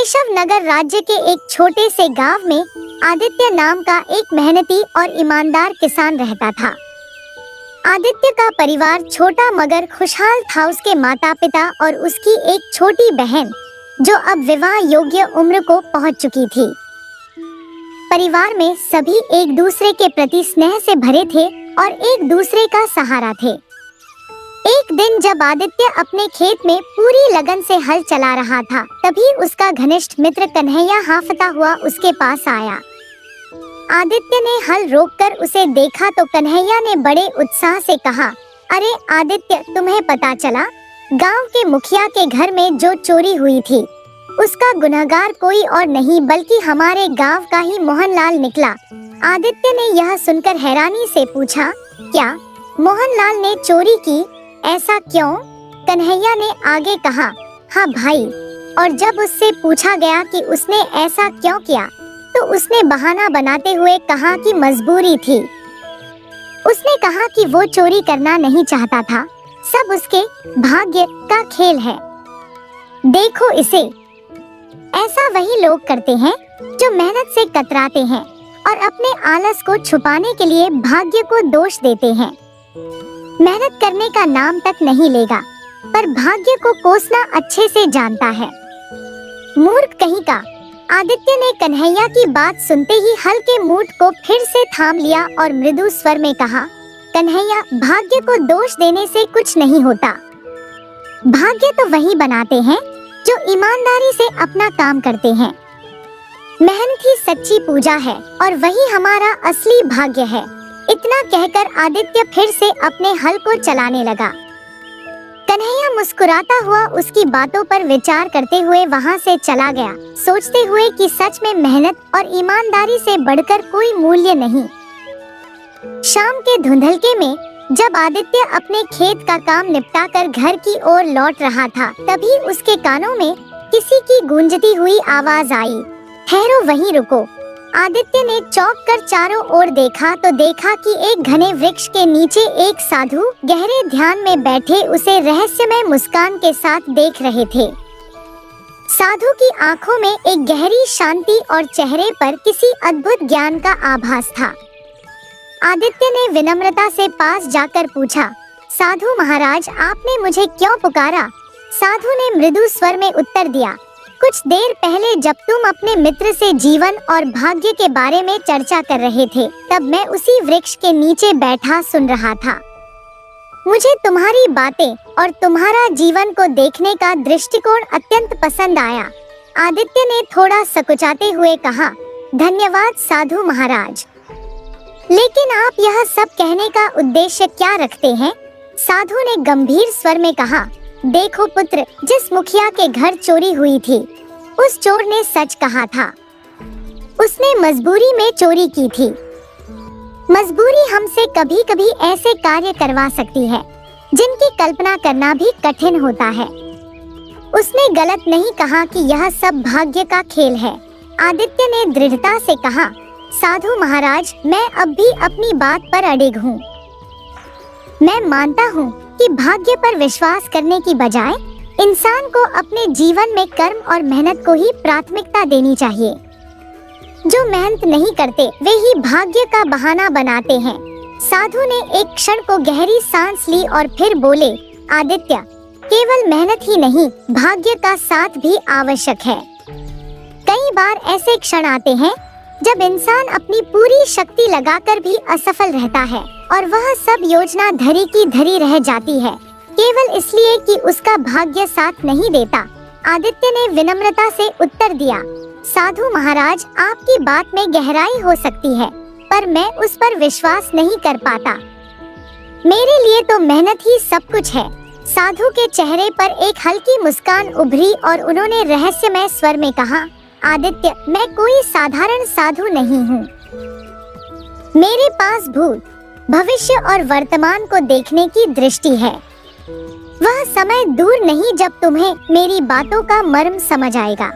केशव नगर राज्य के एक छोटे से गांव में आदित्य नाम का एक मेहनती और ईमानदार किसान रहता था। आदित्य का परिवार छोटा मगर खुशहाल था। उसके माता पिता और उसकी एक छोटी बहन जो अब विवाह योग्य उम्र को पहुंच चुकी थी। परिवार में सभी एक दूसरे के प्रति स्नेह से भरे थे और एक दूसरे का सहारा थे। एक दिन जब आदित्य अपने खेत में पूरी लगन से हल चला रहा था, तभी उसका घनिष्ठ मित्र कन्हैया हांफता हुआ उसके पास आया। आदित्य ने हल रोककर उसे देखा तो कन्हैया ने बड़े उत्साह से कहा, अरे आदित्य, तुम्हें पता चला? गांव के मुखिया के घर में जो चोरी हुई थी उसका गुनहगार कोई और नहीं बल्कि हमारे गांव का ही मोहनलाल निकला। आदित्य ने यह सुनकर हैरानी से पूछा, क्या मोहनलाल ने चोरी की? ऐसा क्यों? कन्हैया ने आगे कहा, हाँ भाई। और जब उससे पूछा गया कि उसने ऐसा क्यों किया तो उसने बहाना बनाते हुए कहा कि मजबूरी थी। उसने कहा कि वो चोरी करना नहीं चाहता था, सब उसके भाग्य का खेल है। देखो इसे। ऐसा वही लोग करते हैं जो मेहनत से कतराते हैं और अपने आलस को छुपाने के लिए भाग्य को दोष देते हैं। मेहनत करने का नाम तक नहीं लेगा पर भाग्य को कोसना अच्छे से जानता है। मूर्ख कहीं का। आदित्य ने कन्हैया की बात सुनते ही हल के मूठ को फिर से थाम लिया और मृदु स्वर में कहा, कन्हैया, भाग्य को दोष देने से कुछ नहीं होता। भाग्य तो वही बनाते हैं जो ईमानदारी से अपना काम करते हैं। मेहनत ही सच्ची पूजा है और वही हमारा असली भाग्य है। इतना कहकर आदित्य फिर से अपने हल को चलाने लगा। कन्हैया मुस्कुराता हुआ उसकी बातों पर विचार करते हुए वहां से चला गया, सोचते हुए कि सच में मेहनत और ईमानदारी से बढ़कर कोई मूल्य नहीं। शाम के धुंधलके में जब आदित्य अपने खेत का काम निपटाकर घर की ओर लौट रहा था, तभी उसके कानों में किसी की गूंजती हुई आवाज आई, ठहरो, वहीं रुको। आदित्य ने चौंक कर चारों ओर देखा तो देखा कि एक घने वृक्ष के नीचे एक साधु गहरे ध्यान में बैठे उसे रहस्यमय मुस्कान के साथ देख रहे थे। साधु की आंखों में एक गहरी शांति और चेहरे पर किसी अद्भुत ज्ञान का आभास था। आदित्य ने विनम्रता से पास जाकर पूछा, साधु महाराज, आपने मुझे क्यों पुकारा? साधु ने मृदु स्वर में उत्तर दिया, कुछ देर पहले जब तुम अपने मित्र से जीवन और भाग्य के बारे में चर्चा कर रहे थे, तब मैं उसी वृक्ष के नीचे बैठा सुन रहा था। मुझे तुम्हारी बातें और तुम्हारा जीवन को देखने का दृष्टिकोण अत्यंत पसंद आया। आदित्य ने थोड़ा सकुचाते हुए कहा, धन्यवाद साधु महाराज, लेकिन आप यह सब कहने का उद्देश्य क्या रखते हैं? साधु ने गंभीर स्वर में कहा, देखो पुत्र, जिस मुखिया के घर चोरी हुई थी उस चोर ने सच कहा था। उसने मजबूरी में चोरी की थी। मजबूरी हमसे कभी कभी ऐसे कार्य करवा सकती है जिनकी कल्पना करना भी कठिन होता है। उसने गलत नहीं कहा कि यह सब भाग्य का खेल है। आदित्य ने दृढ़ता से कहा, साधु महाराज, मैं अब भी अपनी बात पर अडिग हूँ। मैं मानता हूँ कि भाग्य पर विश्वास करने की बजाय इंसान को अपने जीवन में कर्म और मेहनत को ही प्राथमिकता देनी चाहिए। जो मेहनत नहीं करते वे ही भाग्य का बहाना बनाते हैं। साधु ने एक क्षण को गहरी सांस ली और फिर बोले, आदित्य, केवल मेहनत ही नहीं, भाग्य का साथ भी आवश्यक है। कई बार ऐसे क्षण आते हैं जब इंसान अपनी पूरी शक्ति लगाकर भी असफल रहता है और वह सब योजना धरी की धरी रह जाती है, केवल इसलिए कि उसका भाग्य साथ नहीं देता। आदित्य ने विनम्रता से उत्तर दिया, साधु महाराज, आपकी बात में गहराई हो सकती है पर मैं उस पर विश्वास नहीं कर पाता। मेरे लिए तो मेहनत ही सब कुछ है। साधु के चेहरे पर एक हल्की मुस्कान उभरी और उन्होंने रहस्यमय स्वर में कहा, आदित्य, मैं कोई साधारण साधु नहीं हूँ। मेरे पास भूत, भविष्य और वर्तमान को देखने की दृष्टि है। वह समय दूर नहीं जब तुम्हें मेरी बातों का मर्म समझ आएगा।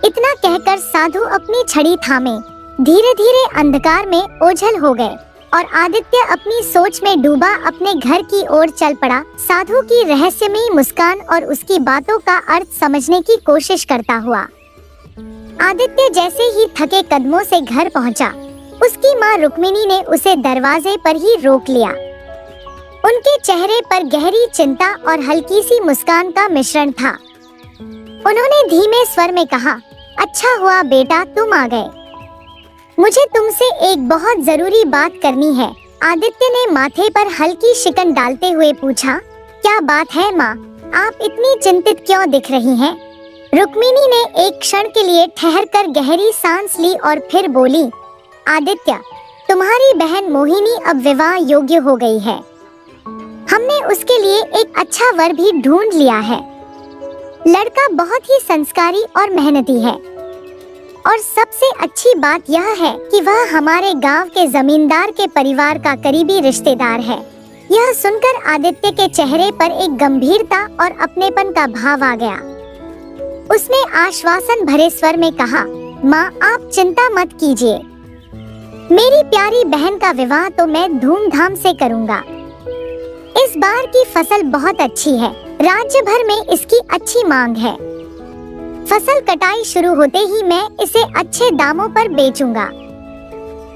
इतना कहकर साधु अपनी छड़ी थामे धीरे धीरे अंधकार में ओझल हो गए और आदित्य अपनी सोच में डूबा अपने घर की ओर चल पड़ा, साधु की रहस्यमयी मुस्कान और उसकी बातों का अर्थ समझने की कोशिश करता हुआ। आदित्य जैसे ही थके कदमों से घर पहुंचा, उसकी माँ रुक्मिणी ने उसे दरवाजे पर ही रोक लिया। उनके चेहरे पर गहरी चिंता और हल्की सी मुस्कान का मिश्रण था। उन्होंने धीमे स्वर में कहा, अच्छा हुआ बेटा तुम आ गए। मुझे तुमसे एक बहुत जरूरी बात करनी है। आदित्य ने माथे पर हल्की शिकन डालते हुए पूछा, क्या बात है माँ, आप इतनी चिंतित क्यों दिख रही हैं? रुक्मिणी ने एक क्षण के लिए ठहरकर गहरी सांस ली और फिर बोली, आदित्य, तुम्हारी बहन मोहिनी अब विवाह योग्य हो गई है। हमने उसके लिए एक अच्छा वर भी ढूंढ लिया है। लड़का बहुत ही संस्कारी और मेहनती है और सबसे अच्छी बात यह है कि वह हमारे गांव के जमींदार के परिवार का करीबी रिश्तेदार है। यह सुनकर आदित्य के चेहरे पर एक गंभीरता और अपनेपन का भाव आ गया। उसने आश्वासन भरे स्वर में कहा, माँ आप चिंता मत कीजिए, मेरी प्यारी बहन का विवाह तो मैं धूमधाम से करूँगा। इस बार की फसल बहुत अच्छी है, राज्य भर में इसकी अच्छी मांग है। फसल कटाई शुरू होते ही मैं इसे अच्छे दामों पर बेचूंगा।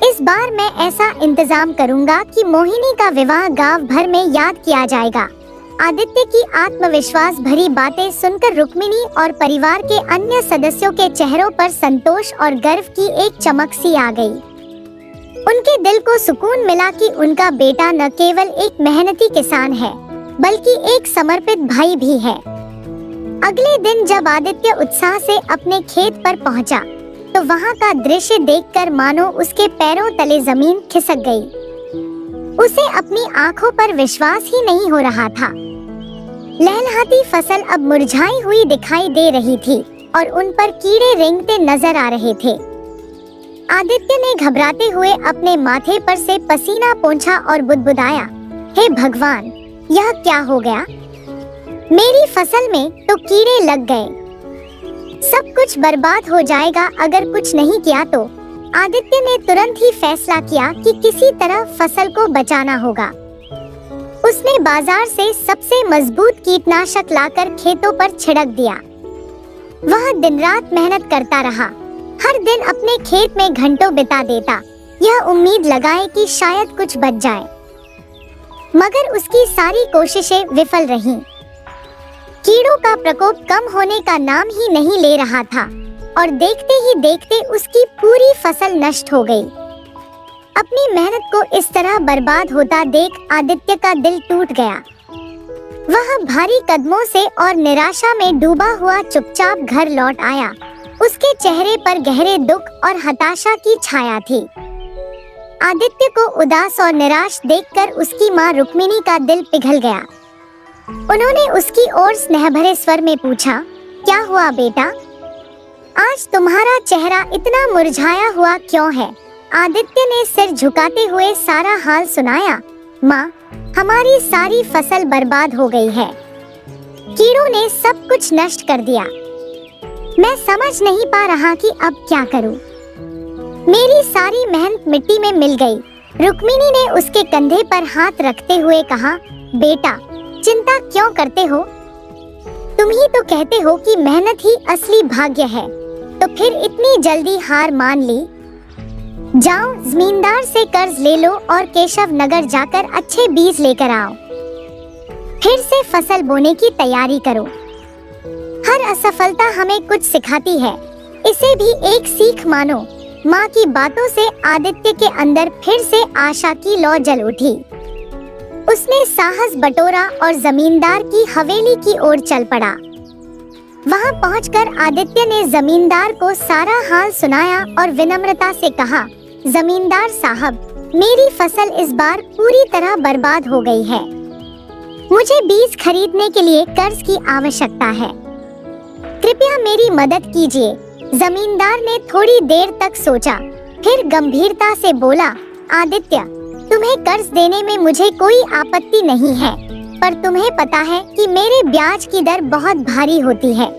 इस बार मैं ऐसा इंतजाम करूंगा कि मोहिनी का विवाह गांव भर में याद किया जाएगा। आदित्य की आत्मविश्वास भरी बातें सुनकर रुक्मिणी और परिवार के अन्य सदस्यों के चेहरों पर संतोष और गर्व की एक चमक सी आ गई। उनके दिल को सुकून मिला कि उनका बेटा न केवल एक मेहनती किसान है, बल्कि एक समर्पित भाई भी है। अगले दिन जब आदित्य उत्साह से अपने खेत पर पहुंचा, तो वहां का दृश्य देखकर मानो उसके पैरों तले जमीन खिसक गई। उसे अपनी आंखों पर विश्वास ही नहीं हो रहा था। लहलहाती फसल अब मुरझाई हुई दिखाई दे रही थी और उन पर कीड़े रेंगते नजर आ रहे थे। आदित्य ने घबराते हुए अपने माथे पर से पसीना पोंछा और बुदबुदाया, हे भगवान, यह क्या हो गया? मेरी फसल में तो कीड़े लग गए। सब कुछ बर्बाद हो जाएगा अगर कुछ नहीं किया तो। आदित्य ने तुरंत ही फैसला किया कि किसी तरह फसल को बचाना होगा। उसने बाजार से सबसे मजबूत कीटनाशक लाकर खेतों पर छिड़क दिया। वह दिन रात मेहनत करता रहा, हर दिन अपने खेत में घंटों बिता देता, यह उम्मीद लगाए कि शायद कुछ बच जाए। मगर उसकी सारी कोशिशें विफल रहीं। कीड़ों का प्रकोप कम होने का नाम ही नहीं ले रहा था और देखते ही देखते उसकी पूरी फसल नष्ट हो गई। अपनी मेहनत को इस तरह बर्बाद होता देख आदित्य का दिल टूट गया। वह भारी कदमों से और निराशा में डूबा हुआ चुपचाप घर लौट आया। उसके चेहरे पर गहरे दुख और हताशा की छाया थी। आदित्य को उदास और निराश देखकर उसकी माँ रुक्मिणी का दिल पिघल गया। उन्होंने उसकी ओर स्नेह भरे स्वर में पूछा, क्या हुआ बेटा? आज तुम्हारा चेहरा इतना मुरझाया हुआ क्यों है? आदित्य ने सिर झुकाते हुए सारा हाल सुनाया। माँ, हमारी सारी फसल बर्बाद हो गई है। कीड़ों ने सब कुछ नष्ट कर दिया। मैं समझ नहीं पा रहा कि अब क्या करूं। मेरी सारी मेहनत मिट्टी में मिल गई। रुक्मिणी ने उसके कंधे पर हाथ रखते हुए कहा, बेटा चिंता क्यों करते हो? तुम ही तो कहते हो कि मेहनत ही असली भाग्य है, तो फिर इतनी जल्दी हार मान ली? जाओ जमींदार से कर्ज ले लो और केशव नगर जाकर अच्छे बीज लेकर आओ। फिर से फसल बोने की तैयारी करो। हर असफलता हमें कुछ सिखाती है, इसे भी एक सीख मानो। माँ की बातों से आदित्य के अंदर फिर से आशा की लौ जल उठी। उसने साहस बटोरा और जमींदार की हवेली की ओर चल पड़ा। वहां पहुंचकर आदित्य ने जमींदार को सारा हाल सुनाया और विनम्रता से कहा, जमींदार साहब, मेरी फसल इस बार पूरी तरह बर्बाद हो गई है। मुझे बीज खरीदने के लिए कर्ज की आवश्यकता है। कृपया मेरी मदद कीजिए। जमींदार ने थोड़ी देर तक सोचा, फिर गंभीरता से बोला, आदित्य, तुम्हें कर्ज देने में मुझे कोई आपत्ति नहीं है, पर तुम्हें पता है कि मेरे ब्याज की दर बहुत भारी होती है।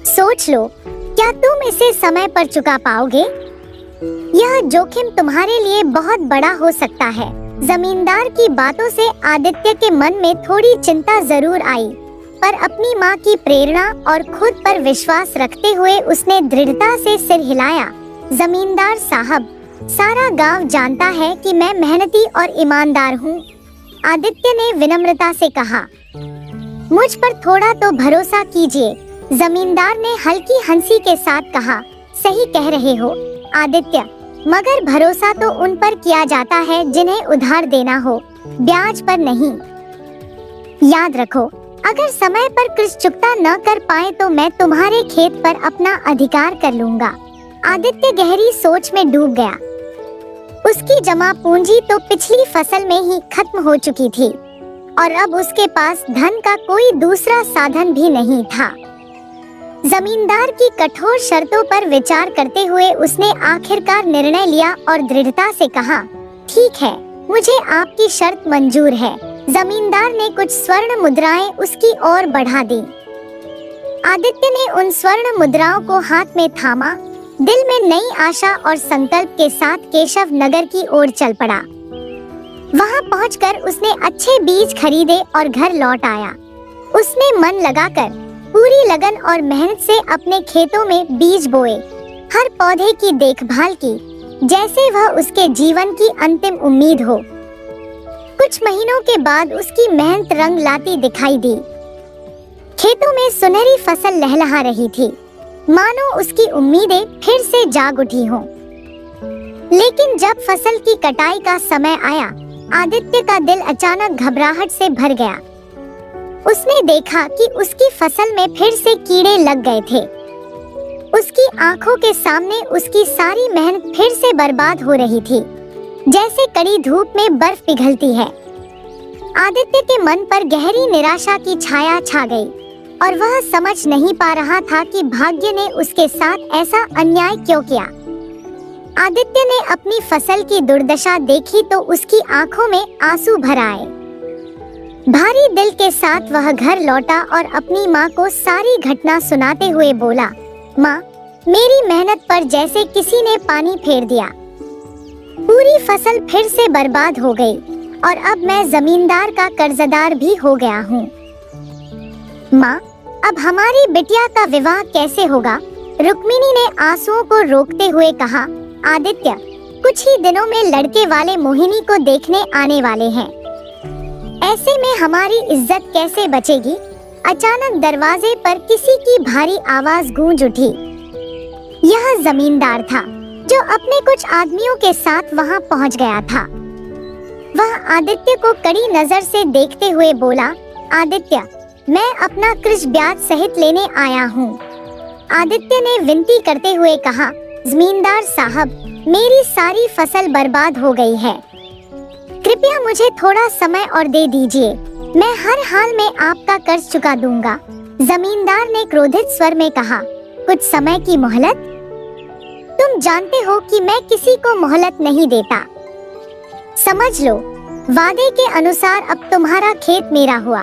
सोच लो, क्या तुम इसे समय पर चुका पाओगे? यह जोखिम तुम्हारे लिए बहुत बड़ा हो सकता है। जमींदार की बातों से आदित्य के मन में थोड़ी चिंता जरूर आई, पर अपनी माँ की प्रेरणा और खुद पर विश्वास रखते हुए उसने दृढ़ता से सिर हिलाया। जमींदार साहब, सारा गांव जानता है कि मैं मेहनती और ईमानदार हूँ, आदित्य ने विनम्रता से कहा। मुझ पर थोड़ा तो भरोसा कीजिए, जमींदार ने हल्की हंसी के साथ कहा। सही कह रहे हो आदित्य, मगर भरोसा तो उन पर किया जाता है जिन्हें उधार देना हो, ब्याज पर नहीं। याद रखो, अगर समय पर कृष चुकता न कर पाए तो मैं तुम्हारे खेत पर अपना अधिकार कर लूंगा। आदित्य गहरी सोच में डूब गया। उसकी जमा पूंजी तो पिछली फसल में ही खत्म हो चुकी थी और अब उसके पास धन का कोई दूसरा साधन भी नहीं था। जमींदार की कठोर शर्तों पर विचार करते हुए उसने आखिरकार निर्णय लिया और दृढ़ता से कहा, ठीक है, मुझे आपकी शर्त मंजूर है। जमींदार ने कुछ स्वर्ण मुद्राएं उसकी ओर बढ़ा दी। आदित्य ने उन स्वर्ण मुद्राओं को हाथ में थामा, दिल में नई आशा और संकल्प के साथ केशव नगर की ओर चल पड़ा। वहां पहुंचकर उसने अच्छे बीज खरीदे और घर लौट आया। उसने मन लगाकर पूरी लगन और मेहनत से अपने खेतों में बीज बोए, हर पौधे की देखभाल की जैसे वह उसके जीवन की अंतिम उम्मीद हो। कुछ महीनों के बाद उसकी मेहनत रंग लाती दिखाई दी। खेतों में सुनहरी फसल लहलहा रही थी, मानो उसकी उम्मीदें फिर से जाग उठी हों। लेकिन जब फसल की कटाई का समय आया, आदित्य का दिल अचानक घबराहट से भर गया। उसने देखा कि उसकी फसल में फिर से कीड़े लग गए थे। उसकी आंखों के सामने उसकी सारी मेहनत फिर से बर्बाद हो रही थी, जैसे कड़ी धूप में बर्फ पिघलती है। आदित्य के मन पर गहरी निराशा की छाया छा गई और वह समझ नहीं पा रहा था कि भाग्य ने उसके साथ ऐसा अन्याय क्यों किया। आदित्य ने अपनी फसल की दुर्दशा देखी तो उसकी आंखों में आंसू भर आए। भारी दिल के साथ वह घर लौटा और अपनी माँ को सारी घटना सुनाते हुए बोला, माँ, मेरी मेहनत पर जैसे किसी ने पानी फेर दिया। पूरी फसल फिर से बर्बाद हो गई और अब मैं जमींदार का कर्जदार भी हो गया हूँ। माँ, अब हमारी बिटिया का विवाह कैसे होगा? रुक्मिणी ने आंसुओं को रोकते हुए कहा। आदित्य, कुछ ही दिनों में लड़के वाले मोहिनी को देखने आने वाले हैं। ऐसे में हमारी इज्जत कैसे बचेगी? अचानक दरवाजे पर किसी की भारी आवाज गूंज उठी। यह जमींदार था जो अपने कुछ आदमियों के साथ वहां पहुंच गया था। वह आदित्य को कड़ी नजर से देखते हुए बोला, आदित्य, मैं अपना कृष ब्याज सहित लेने आया हूँ। आदित्य ने विनती करते हुए कहा, जमींदार साहब, मेरी सारी फसल बर्बाद हो गई है, कृपया मुझे थोड़ा समय और दे दीजिए, मैं हर हाल में आपका कर्ज चुका दूंगा। जमींदार ने क्रोधित स्वर में कहा, कुछ समय की मोहलत? तुम जानते हो कि मैं किसी को मोहलत नहीं देता। समझ लो, वादे के अनुसार अब तुम्हारा खेत मेरा हुआ।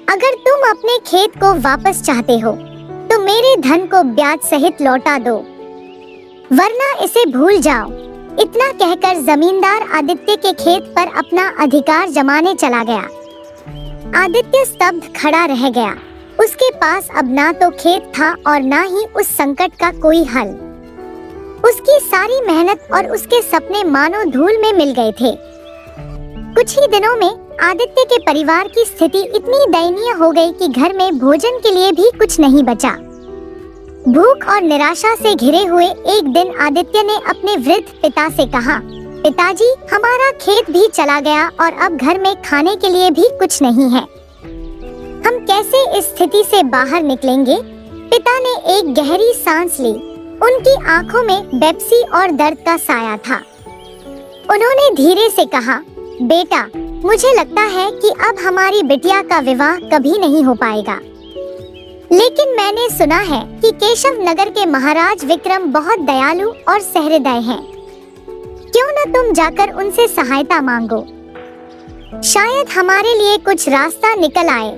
अगर तुम अपने खेत को वापस चाहते हो तो मेरे धन को ब्याज सहित लौटा दो, वरना इसे भूल जाओ। इतना कहकर जमींदार आदित्य के खेत पर अपना अधिकार जमाने चला गया। आदित्य स्तब्ध खड़ा रह गया। उसके पास अब ना तो खेत था और ना ही उस संकट का कोई हल। उसकी सारी मेहनत और उसके सपने मानो धूल में मिल गए थे। कुछ ही दिनों में आदित्य के परिवार की स्थिति इतनी दयनीय हो गई कि घर में भोजन के लिए भी कुछ नहीं बचा। भूख और निराशा से घिरे हुए एक दिन आदित्य ने अपने वृद्ध पिता से कहा, पिताजी, हमारा खेत भी चला गया और अब घर में खाने के लिए भी कुछ नहीं है। हम कैसे इस स्थिति से बाहर निकलेंगे? पिता ने एक गहरी सांस ली। उनकी आंखों में बेपसी और दर्द का साया था। उन्होंने धीरे से कहा, बेटा, मुझे लगता है कि अब हमारी बिटिया का विवाह कभी नहीं हो पाएगा। लेकिन मैंने सुना है कि केशव नगर के महाराज विक्रम बहुत दयालु और सहृदय हैं। क्यों न तुम जाकर उनसे सहायता मांगो, शायद हमारे लिए कुछ रास्ता निकल आए।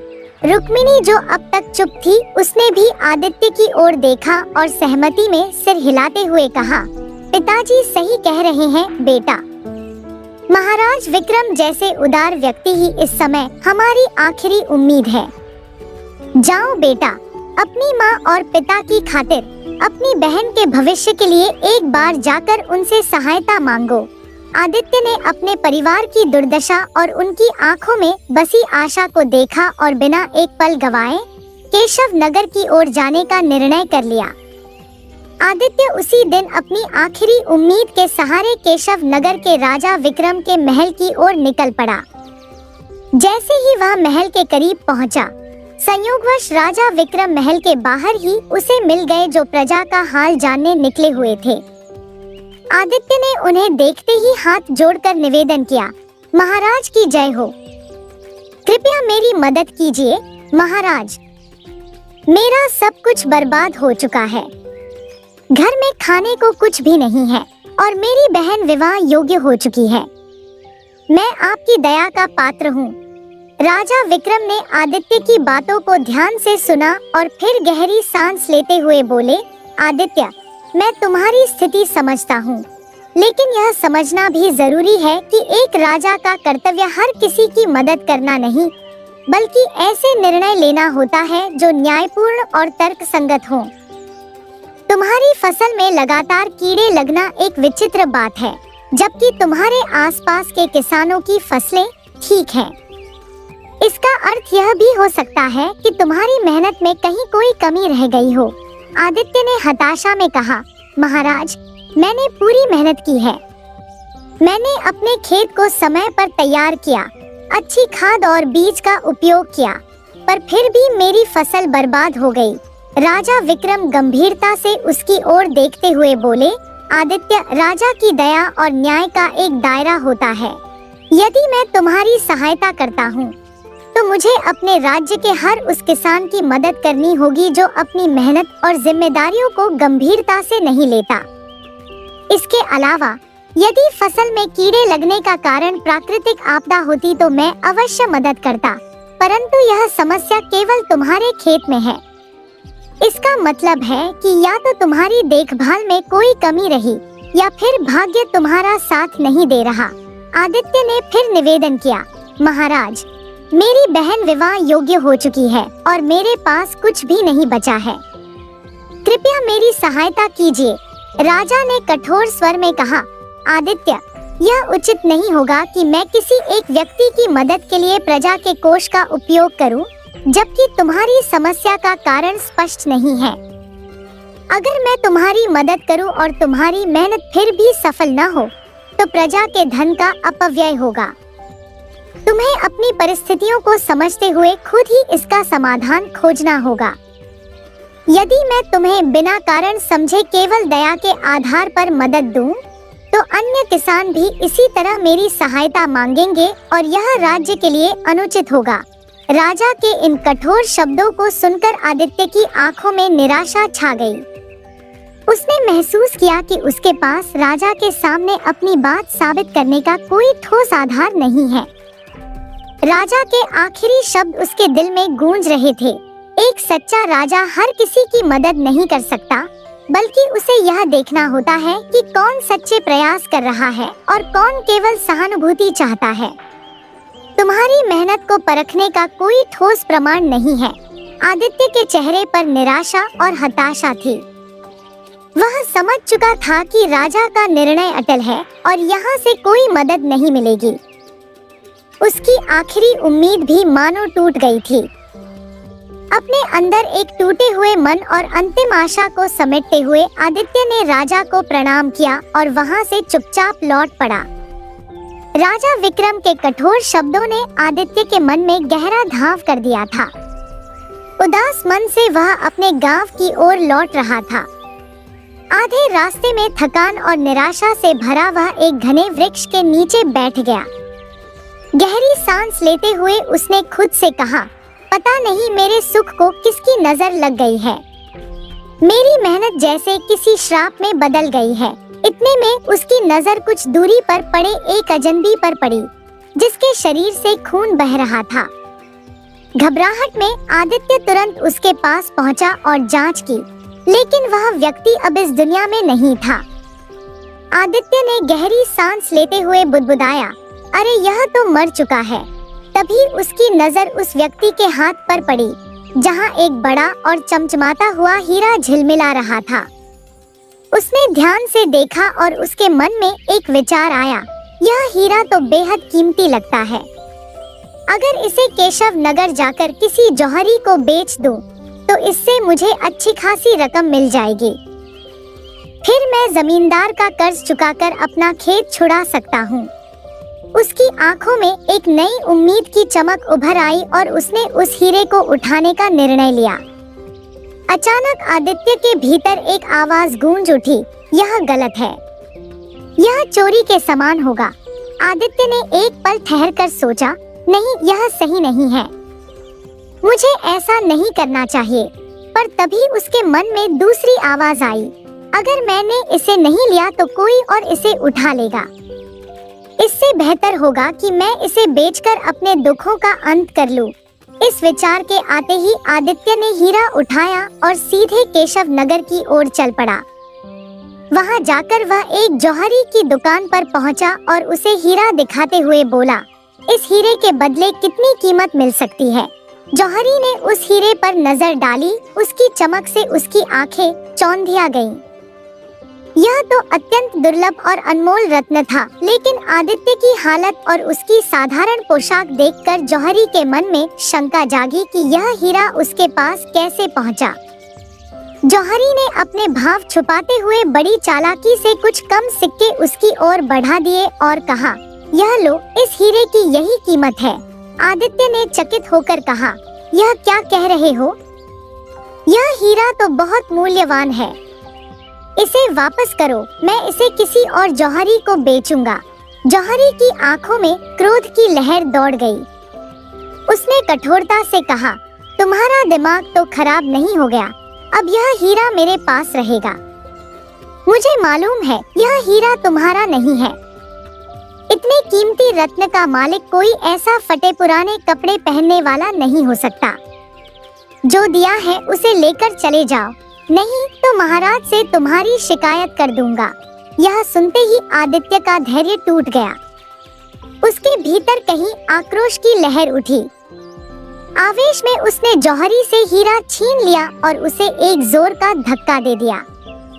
रुक्मिणी, जो अब तक चुप थी, उसने भी आदित्य की ओर देखा और सहमति में सिर हिलाते हुए कहा, पिताजी सही कह रहे हैं बेटा। महाराज विक्रम जैसे उदार व्यक्ति ही इस समय हमारी आखिरी उम्मीद है। जाओ बेटा, अपनी माँ और पिता की खातिर अपनी बहन के भविष्य के लिए एक बार जाकर उनसे सहायता मांगो। आदित्य ने अपने परिवार की दुर्दशा और उनकी आंखों में बसी आशा को देखा और बिना एक पल गवाए केशव नगर की ओर जाने का निर्णय कर लिया। आदित्य उसी दिन अपनी आखिरी उम्मीद के सहारे केशव नगर के राजा विक्रम के महल की ओर निकल पड़ा। जैसे ही वह महल के करीब पहुंचा, संयोगवश राजा विक्रम महल के बाहर ही उसे मिल गए, जो प्रजा का हाल जानने निकले हुए थे। आदित्य ने उन्हें देखते ही हाथ जोड़कर निवेदन किया, महाराज की जय हो। कृपया मेरी मदद कीजिए महाराज, मेरा सब कुछ बर्बाद हो चुका है। घर में खाने को कुछ भी नहीं है और मेरी बहन विवाह योग्य हो चुकी है। मैं आपकी दया का पात्र हूँ। राजा विक्रम ने आदित्य की बातों को ध्यान से सुना और फिर गहरी सांस लेते हुए बोले, आदित्य, मैं तुम्हारी स्थिति समझता हूँ, लेकिन यह समझना भी जरूरी है कि एक राजा का कर्तव्य हर किसी की मदद करना नहीं, बल्कि ऐसे निर्णय लेना होता है जो न्यायपूर्ण और तर्कसंगत हो। तुम्हारी फसल में लगातार कीड़े लगना एक विचित्र बात है, जबकि तुम्हारे आसपास के किसानों की फसलें ठीक हैं। इसका अर्थ यह भी हो सकता है कि तुम्हारी मेहनत में कहीं कोई कमी रह गई हो। आदित्य ने हताशा में कहा, महाराज, मैंने पूरी मेहनत की है। मैंने अपने खेत को समय पर तैयार किया, अच्छी खाद और बीज का उपयोग किया, पर फिर भी मेरी फसल बर्बाद हो गई। राजा विक्रम गंभीरता से उसकी ओर देखते हुए बोले, आदित्य, राजा की दया और न्याय का एक दायरा होता है। यदि मैं तुम्हारी सहायता करता हूँ, तो मुझे अपने राज्य के हर उस किसान की मदद करनी होगी जो अपनी मेहनत और जिम्मेदारियों को गंभीरता से नहीं लेता। इसके अलावा, यदि फसल में कीड़े लगने का कारण प्राकृतिक आपदा होती तो मैं अवश्य मदद करता, परंतु यह समस्या केवल तुम्हारे खेत में है। इसका मतलब है कि या तो तुम्हारी देखभाल में कोई कमी रही या फिर भाग्य तुम्हारा साथ नहीं दे रहा। आदित्य ने फिर निवेदन किया, महाराज, मेरी बहन विवाह योग्य हो चुकी है और मेरे पास कुछ भी नहीं बचा है। कृपया मेरी सहायता कीजिए। राजा ने कठोर स्वर में कहा, आदित्य, यह उचित नहीं होगा कि मैं किसी एक व्यक्ति की मदद के लिए प्रजा के कोष का उपयोग करूं, जबकि तुम्हारी समस्या का कारण स्पष्ट नहीं है। अगर मैं तुम्हारी मदद करूं और तुम्हारी मेहनत फिर भी सफल न हो, तो प्रजा के धन का अपव्यय होगा। तुम्हें अपनी परिस्थितियों को समझते हुए खुद ही इसका समाधान खोजना होगा। यदि मैं तुम्हें बिना कारण समझे केवल दया के आधार पर मदद दूं, तो अन्य किसान भी इसी तरह मेरी सहायता मांगेंगे और यह राज्य के लिए अनुचित होगा। राजा के इन कठोर शब्दों को सुनकर आदित्य की आंखों में निराशा छा गई। उसने महसूस किया कि उसके पास राजा के सामने अपनी बात साबित करने का कोई ठोस आधार नहीं है। राजा के आखिरी शब्द उसके दिल में गूंज रहे थे, एक सच्चा राजा हर किसी की मदद नहीं कर सकता, बल्कि उसे यह देखना होता है कि कौन सच्चे प्रयास कर रहा है और कौन केवल सहानुभूति चाहता है। तुम्हारी मेहनत को परखने का कोई ठोस प्रमाण नहीं है। आदित्य के चेहरे पर निराशा और हताशा थी। वह समझ चुका था कि राजा का निर्णय अटल है और यहाँ से कोई मदद नहीं मिलेगी। उसकी आखिरी उम्मीद भी मानो टूट गई थी। अपने अंदर एक टूटे हुए मन और अंतिम आशा को समेटते हुए आदित्य ने राजा को प्रणाम किया और वहां से चुपचाप लौट पड़ा। राजा विक्रम के कठोर शब्दों ने आदित्य के मन में गहरा घाव कर दिया था। उदास मन से वह अपने गांव की ओर लौट रहा था। आधे रास्ते में थकान और निराशा से भरा वह एक घने वृक्ष के नीचे बैठ गया। गहरी सांस लेते हुए उसने खुद से कहा, पता नहीं मेरे सुख को किसकी नजर लग गई है। मेरी मेहनत जैसे किसी श्राप में बदल गई है। इतने में उसकी नजर कुछ दूरी पर पड़े एक अजनबी पर पड़ी, जिसके शरीर से खून बह रहा था। घबराहट में आदित्य तुरंत उसके पास पहुंचा और जांच की, लेकिन वह व्यक्ति अब इस दुनिया में नहीं था। आदित्य ने गहरी सांस लेते हुए बुदबुदाया, अरे यह तो मर चुका है। तभी उसकी नजर उस व्यक्ति के हाथ पर पड़ी, जहाँ एक बड़ा और चमचमाता हुआ हीरा झिलमिला रहा था। उसने ध्यान से देखा और उसके मन में एक विचार आया, यह हीरा तो बेहद कीमती लगता है। अगर इसे केशव नगर जाकर किसी जौहरी को बेच दूं, तो इससे मुझे अच्छी खासी रकम मिल जाएगी। फिर मैं जमींदार का कर्ज चुकाकर अपना खेत छुड़ा सकता हूँ। उसकी आंखों में एक नई उम्मीद की चमक उभर आई और उसने उस हीरे को उठाने का निर्णय लिया। अचानक आदित्य के भीतर एक आवाज गूंज उठी, यह गलत है, यह चोरी के समान होगा। आदित्य ने एक पल ठहरकर सोचा, नहीं, यह सही नहीं है, मुझे ऐसा नहीं करना चाहिए। पर तभी उसके मन में दूसरी आवाज आई, अगर मैंने इसे नहीं लिया तो कोई और इसे उठा लेगा। इससे बेहतर होगा कि मैं इसे बेचकर अपने दुखों का अंत कर लूं। इस विचार के आते ही आदित्य ने हीरा उठाया और सीधे केशव नगर की ओर चल पड़ा। वहां जाकर वह एक जौहरी की दुकान पर पहुंचा और उसे हीरा दिखाते हुए बोला, इस हीरे के बदले कितनी कीमत मिल सकती है? जौहरी ने उस हीरे पर नजर डाली, उसकी चमक से उसकी आंखें चौंधिया गईं। यह तो अत्यंत दुर्लभ और अनमोल रत्न था, लेकिन आदित्य की हालत और उसकी साधारण पोशाक देखकर जौहरी के मन में शंका जागी कि यह हीरा उसके पास कैसे पहुंचा। जौहरी ने अपने भाव छुपाते हुए बड़ी चालाकी से कुछ कम सिक्के उसकी ओर बढ़ा दिए और कहा, यह लो, इस हीरे की यही कीमत है। आदित्य ने चकित होकर कहा, यह क्या कह रहे हो? यह हीरा तो बहुत मूल्यवान है, इसे वापस करो, मैं इसे किसी और जौहरी को बेचूंगा। जौहरी की आंखों में क्रोध की लहर दौड़ गई। उसने कठोरता से कहा, तुम्हारा दिमाग तो खराब नहीं हो गया? अब यह हीरा मेरे पास रहेगा। मुझे मालूम है यह हीरा तुम्हारा नहीं है। इतने कीमती रत्न का मालिक कोई ऐसा फटे पुराने कपड़े पहनने वाला नहीं हो सकता। जो दिया है उसे लेकर चले जाओ, नहीं तो महाराज से तुम्हारी शिकायत कर दूंगा। यह सुनते ही आदित्य का धैर्य टूट गया। उसके भीतर कहीं आक्रोश की लहर उठी। आवेश में उसने जौहरी से हीरा छीन लिया और उसे एक जोर का धक्का दे दिया।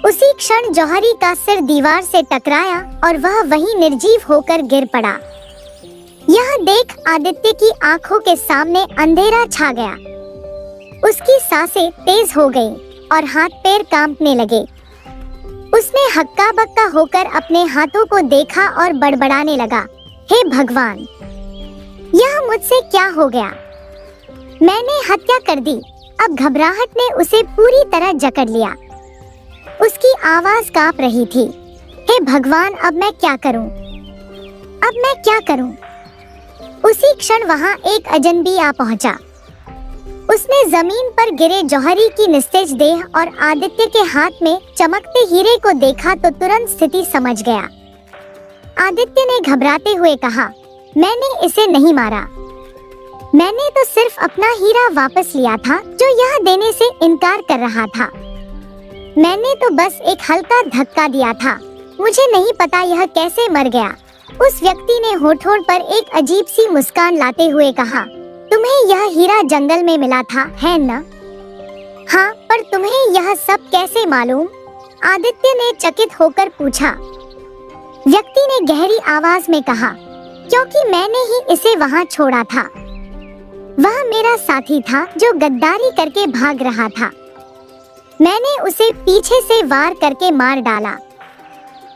उसी क्षण जौहरी का सिर दीवार से टकराया और वह वहीं निर्जीव होकर गिर पड़ा। यह देख आदित्य की आंखों के सामने अंधेरा छा गया। उसकी सांसें तेज हो गईं और हाथ पैर कांपने लगे। उसने हक्का बक्का होकर अपने हाथों को देखा और बड़बड़ाने लगा, हे भगवान, यह मुझसे क्या हो गया? मैंने हत्या कर दी। अब घबराहट ने उसे पूरी तरह जकड़ लिया। उसकी आवाज कांप रही थी, हे भगवान, अब मैं क्या करूं? अब मैं क्या करूं? उसी क्षण वहां एक अजनबी आ पहुंचा। उसने जमीन पर गिरे जौहरी की निस्तेज देह और आदित्य के हाथ में चमकते हीरे को देखा तो तुरंत स्थिति समझ गया। आदित्य ने घबराते हुए कहा, मैंने इसे नहीं मारा। मैंने तो सिर्फ अपना हीरा वापस लिया था जो यह देने से इनकार कर रहा था। मैंने तो बस एक हल्का धक्का दिया था। मुझे नहीं पता यह कैसे मर गया। उस व्यक्ति ने होठों पर एक अजीब सी मुस्कान लाते हुए कहा, तुम्हें यह हीरा जंगल में मिला था, है न? हाँ, पर तुम्हें यह सब कैसे मालूम? आदित्य ने चकित होकर पूछा। व्यक्ति ने गहरी आवाज में कहा, क्योंकि मैंने ही इसे वहाँ छोड़ा था। वह मेरा साथी था जो गद्दारी करके भाग रहा था। मैंने उसे पीछे से वार करके मार डाला।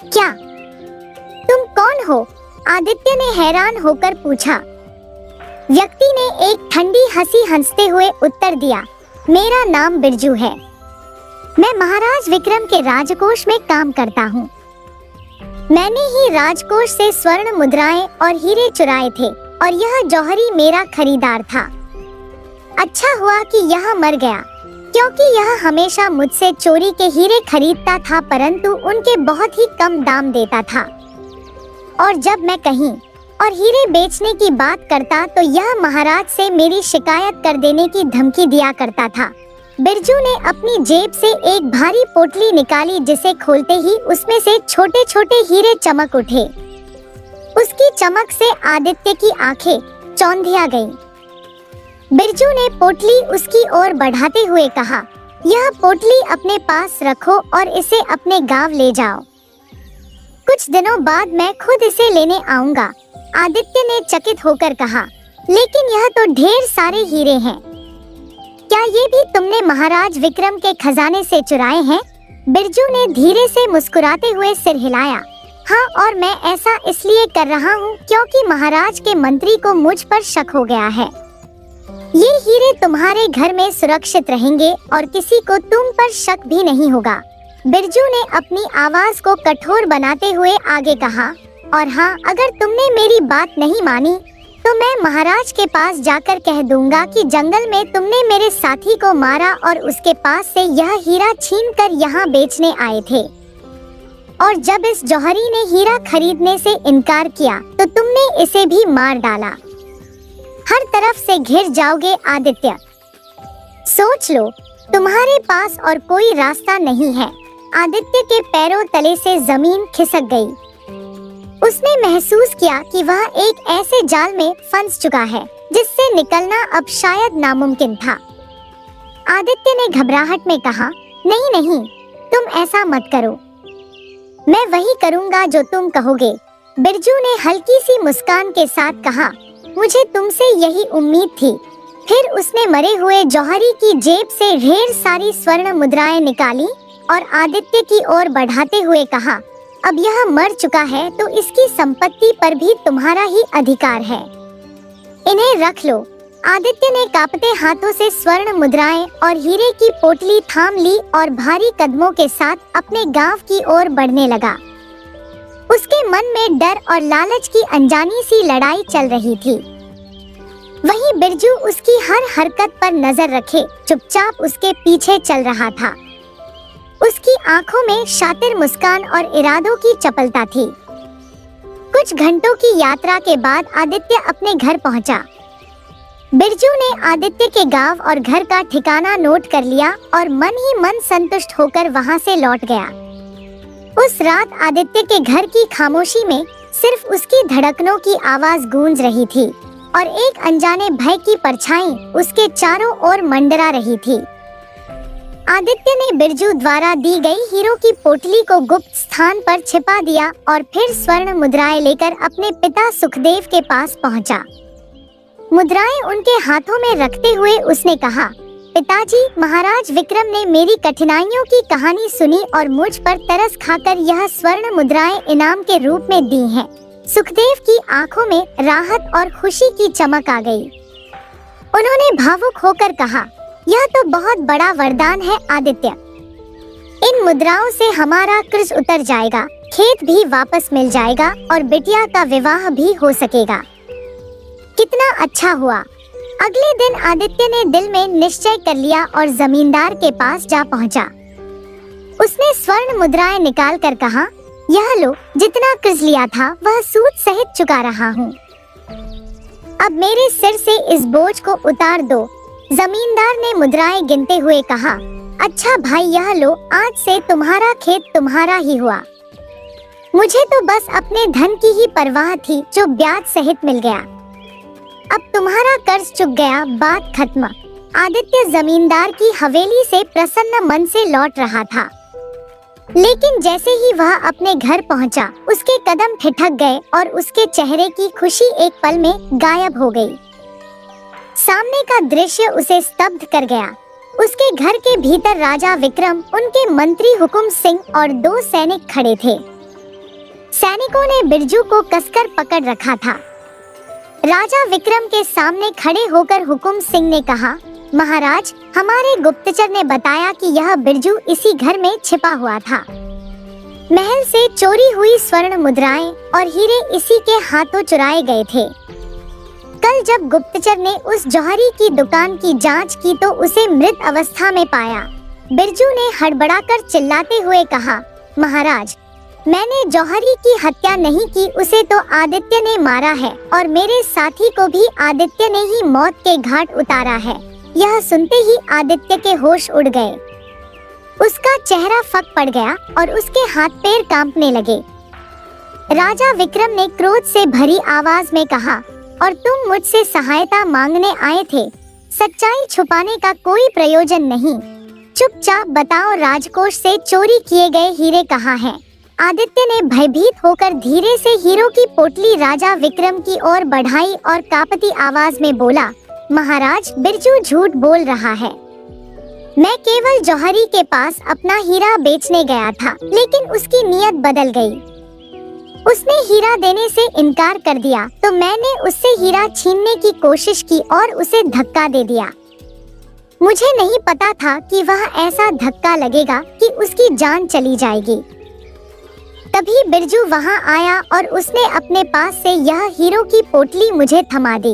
क्या? तुम कौन हो? आदित्य ने हैरान होकर पूछा। व्यक्ति ने एक ठंडी हंसी हंसते हुए उत्तर दिया, मेरा नाम बिरजू है। मैं महाराज विक्रम के राजकोष में काम करता हूँ। मैंने ही राजकोष से स्वर्ण मुद्राएं और हीरे चुराए थे और यह जौहरी मेरा खरीदार था। अच्छा हुआ कि यह मर गया, क्योंकि यह हमेशा मुझसे चोरी के हीरे खरीदता था, परंतु उनके बहुत ही कम दाम देता था। और जब मैं कहीं और हीरे बेचने की बात करता तो यह महाराज से मेरी शिकायत कर देने की धमकी दिया करता था। बिरजू ने अपनी जेब से एक भारी पोटली निकाली, जिसे खोलते ही उसमें से छोटे छोटे हीरे चमक उठे। उसकी चमक से आदित्य की आंखें चौंधिया गईं। बिरजू ने पोटली उसकी ओर बढ़ाते हुए कहा, यह पोटली अपने पास रखो और इसे अपने गांव ले जाओ। कुछ दिनों बाद मैं खुद इसे लेने आऊंगा। आदित्य ने चकित होकर कहा, लेकिन यह तो ढेर सारे हीरे हैं। क्या ये भी तुमने महाराज विक्रम के खजाने से चुराए हैं? बिरजू ने धीरे से मुस्कुराते हुए सिर हिलाया। हाँ, और मैं ऐसा इसलिए कर रहा हूँ क्योंकि महाराज के मंत्री को मुझ पर शक हो गया है। ये हीरे तुम्हारे घर में सुरक्षित रहेंगे और किसी को तुम पर शक भी नहीं होगा। बिरजू ने अपनी आवाज को कठोर बनाते हुए आगे कहा, और हाँ, अगर तुमने मेरी बात नहीं मानी तो मैं महाराज के पास जाकर कह दूंगा कि जंगल में तुमने मेरे साथी को मारा और उसके पास से यह हीरा छीनकर यहाँ बेचने आए थे। और जब इस जौहरी ने हीरा खरीदने से इनकार किया तो तुमने इसे भी मार डाला। हर तरफ से घिर जाओगे आदित्य। सोच लो, तुम्हारे पास और कोई रास्ता नहीं है। आदित्य के पैरों तले से जमीन खिसक गई। उसने महसूस किया कि वह एक ऐसे जाल में फंस चुका है जिससे निकलना अब शायद नामुमकिन था। आदित्य ने घबराहट में कहा, नहीं नहीं, तुम ऐसा मत करो। मैं वही करूंगा जो तुम कहोगे। बिरजू ने हल्की सी मुस्कान के साथ कहा, मुझे तुमसे यही उम्मीद थी। फिर उसने मरे हुए जौहरी की जेब से ढेर सारी स्वर्ण मुद्राएं निकाली और आदित्य की ओर बढ़ाते हुए कहा, अब यह मर चुका है तो इसकी संपत्ति पर भी तुम्हारा ही अधिकार है। इन्हें रख लो। आदित्य ने कांपते हाथों से स्वर्ण मुद्राएं और हीरे की पोटली थाम ली और भारी कदमों के साथ अपने गांव की ओर बढ़ने लगा। उसके मन में डर और लालच की अनजानी सी लड़ाई चल रही थी। वहीं बिरजू उसकी हर हरकत पर नजर रखे चुपचाप उसके पीछे चल रहा था। उसकी आंखों में शातिर मुस्कान और इरादों की चपलता थी। कुछ घंटों की यात्रा के बाद आदित्य अपने घर पहुंचा। बिरजू ने आदित्य के गांव और घर का ठिकाना नोट कर लिया और मन ही मन संतुष्ट होकर वहां से लौट गया। उस रात आदित्य के घर की खामोशी में सिर्फ उसकी धड़कनों की आवाज गूंज रही थी और एक अनजाने भय की परछाई उसके चारों ओर मंडरा रही थी। आदित्य ने बिरजू द्वारा दी गई हीरों की पोटली को गुप्त स्थान पर छिपा दिया और फिर स्वर्ण मुद्राएं लेकर अपने पिता सुखदेव के पास पहुंचा। मुद्राएं उनके हाथों में रखते हुए उसने कहा, पिताजी, महाराज विक्रम ने मेरी कठिनाइयों की कहानी सुनी और मुझ पर तरस खाकर यह स्वर्ण मुद्राएं इनाम के रूप में दी हैं। सुखदेव की आंखों में राहत और खुशी की चमक आ गई। उन्होंने भावुक होकर कहा, यह तो बहुत बड़ा वरदान है आदित्य। इन मुद्राओं से हमारा कर्ज उतर जाएगा, खेत भी वापस मिल जाएगा और बिटिया का विवाह भी हो सकेगा। कितना अच्छा हुआ। अगले दिन आदित्य ने दिल में निश्चय कर लिया और जमींदार के पास जा पहुंचा। उसने स्वर्ण मुद्राएं निकाल कर कहा, यह लो, जितना कर्ज लिया था वह सूद सहित चुका रहा हूँ। अब मेरे सिर से इस बोझ को उतार दो। जमींदार ने मुद्राएं गिनते हुए कहा, अच्छा भाई, यह लो, आज से तुम्हारा खेत तुम्हारा ही हुआ। मुझे तो बस अपने धन की ही परवाह थी जो ब्याज सहित मिल गया। अब तुम्हारा कर्ज चुक गया, बात खत्म। आदित्य जमींदार की हवेली से प्रसन्न मन से लौट रहा था, लेकिन जैसे ही वह अपने घर पहुंचा, उसके कदम ठिठक गए और उसके चेहरे की खुशी एक पल में गायब हो गई। सामने का दृश्य उसे स्तब्ध कर गया। उसके घर के भीतर राजा विक्रम, उनके मंत्री हुकुम सिंह और 2 सैनिक खड़े थे। सैनिकों ने बिरजू को कसकर पकड़ रखा था। राजा विक्रम के सामने खड़े होकर हुकुम सिंह ने कहा, महाराज, हमारे गुप्तचर ने बताया कि यह बिरजू इसी घर में छिपा हुआ था। महल से चोरी हुई स्वर्ण मुद्राएं और हीरे इसी के हाथों चुराए गए थे। कल जब गुप्तचर ने उस जौहरी की दुकान की जांच की तो उसे मृत अवस्था में पाया। बिरजू ने हड़बड़ाकर चिल्लाते हुए कहा, महाराज, मैंने जौहरी की हत्या नहीं की, उसे तो आदित्य ने मारा है और मेरे साथी को भी आदित्य ने ही मौत के घाट उतारा है। यह सुनते ही आदित्य के होश उड़ गए। उसका चेहरा फक पड़ गया और उसके हाथ पैर कांपने लगे। राजा विक्रम ने क्रोध से भरी आवाज में कहा, और तुम मुझसे सहायता मांगने आए थे? सच्चाई छुपाने का कोई प्रयोजन नहीं। चुपचाप बताओ, राजकोष से चोरी किए गए हीरे कहाँ हैं? आदित्य ने भयभीत होकर धीरे से हीरो की पोटली राजा विक्रम की ओर बढ़ाई और कांपती आवाज में बोला, महाराज, बिरजू झूठ बोल रहा है। मैं केवल जौहरी के पास अपना हीरा बेचने गया था, लेकिन उसकी नीयत बदल गई। उसने हीरा देने से इनकार कर दिया तो मैंने उससे हीरा छीनने की कोशिश की और उसे धक्का दे दिया। मुझे नहीं पता था कि वह ऐसा धक्का लगेगा कि उसकी जान चली जाएगी। तभी बिरजू वहां आया और उसने अपने पास से यह हीरो की पोटली मुझे थमा दी।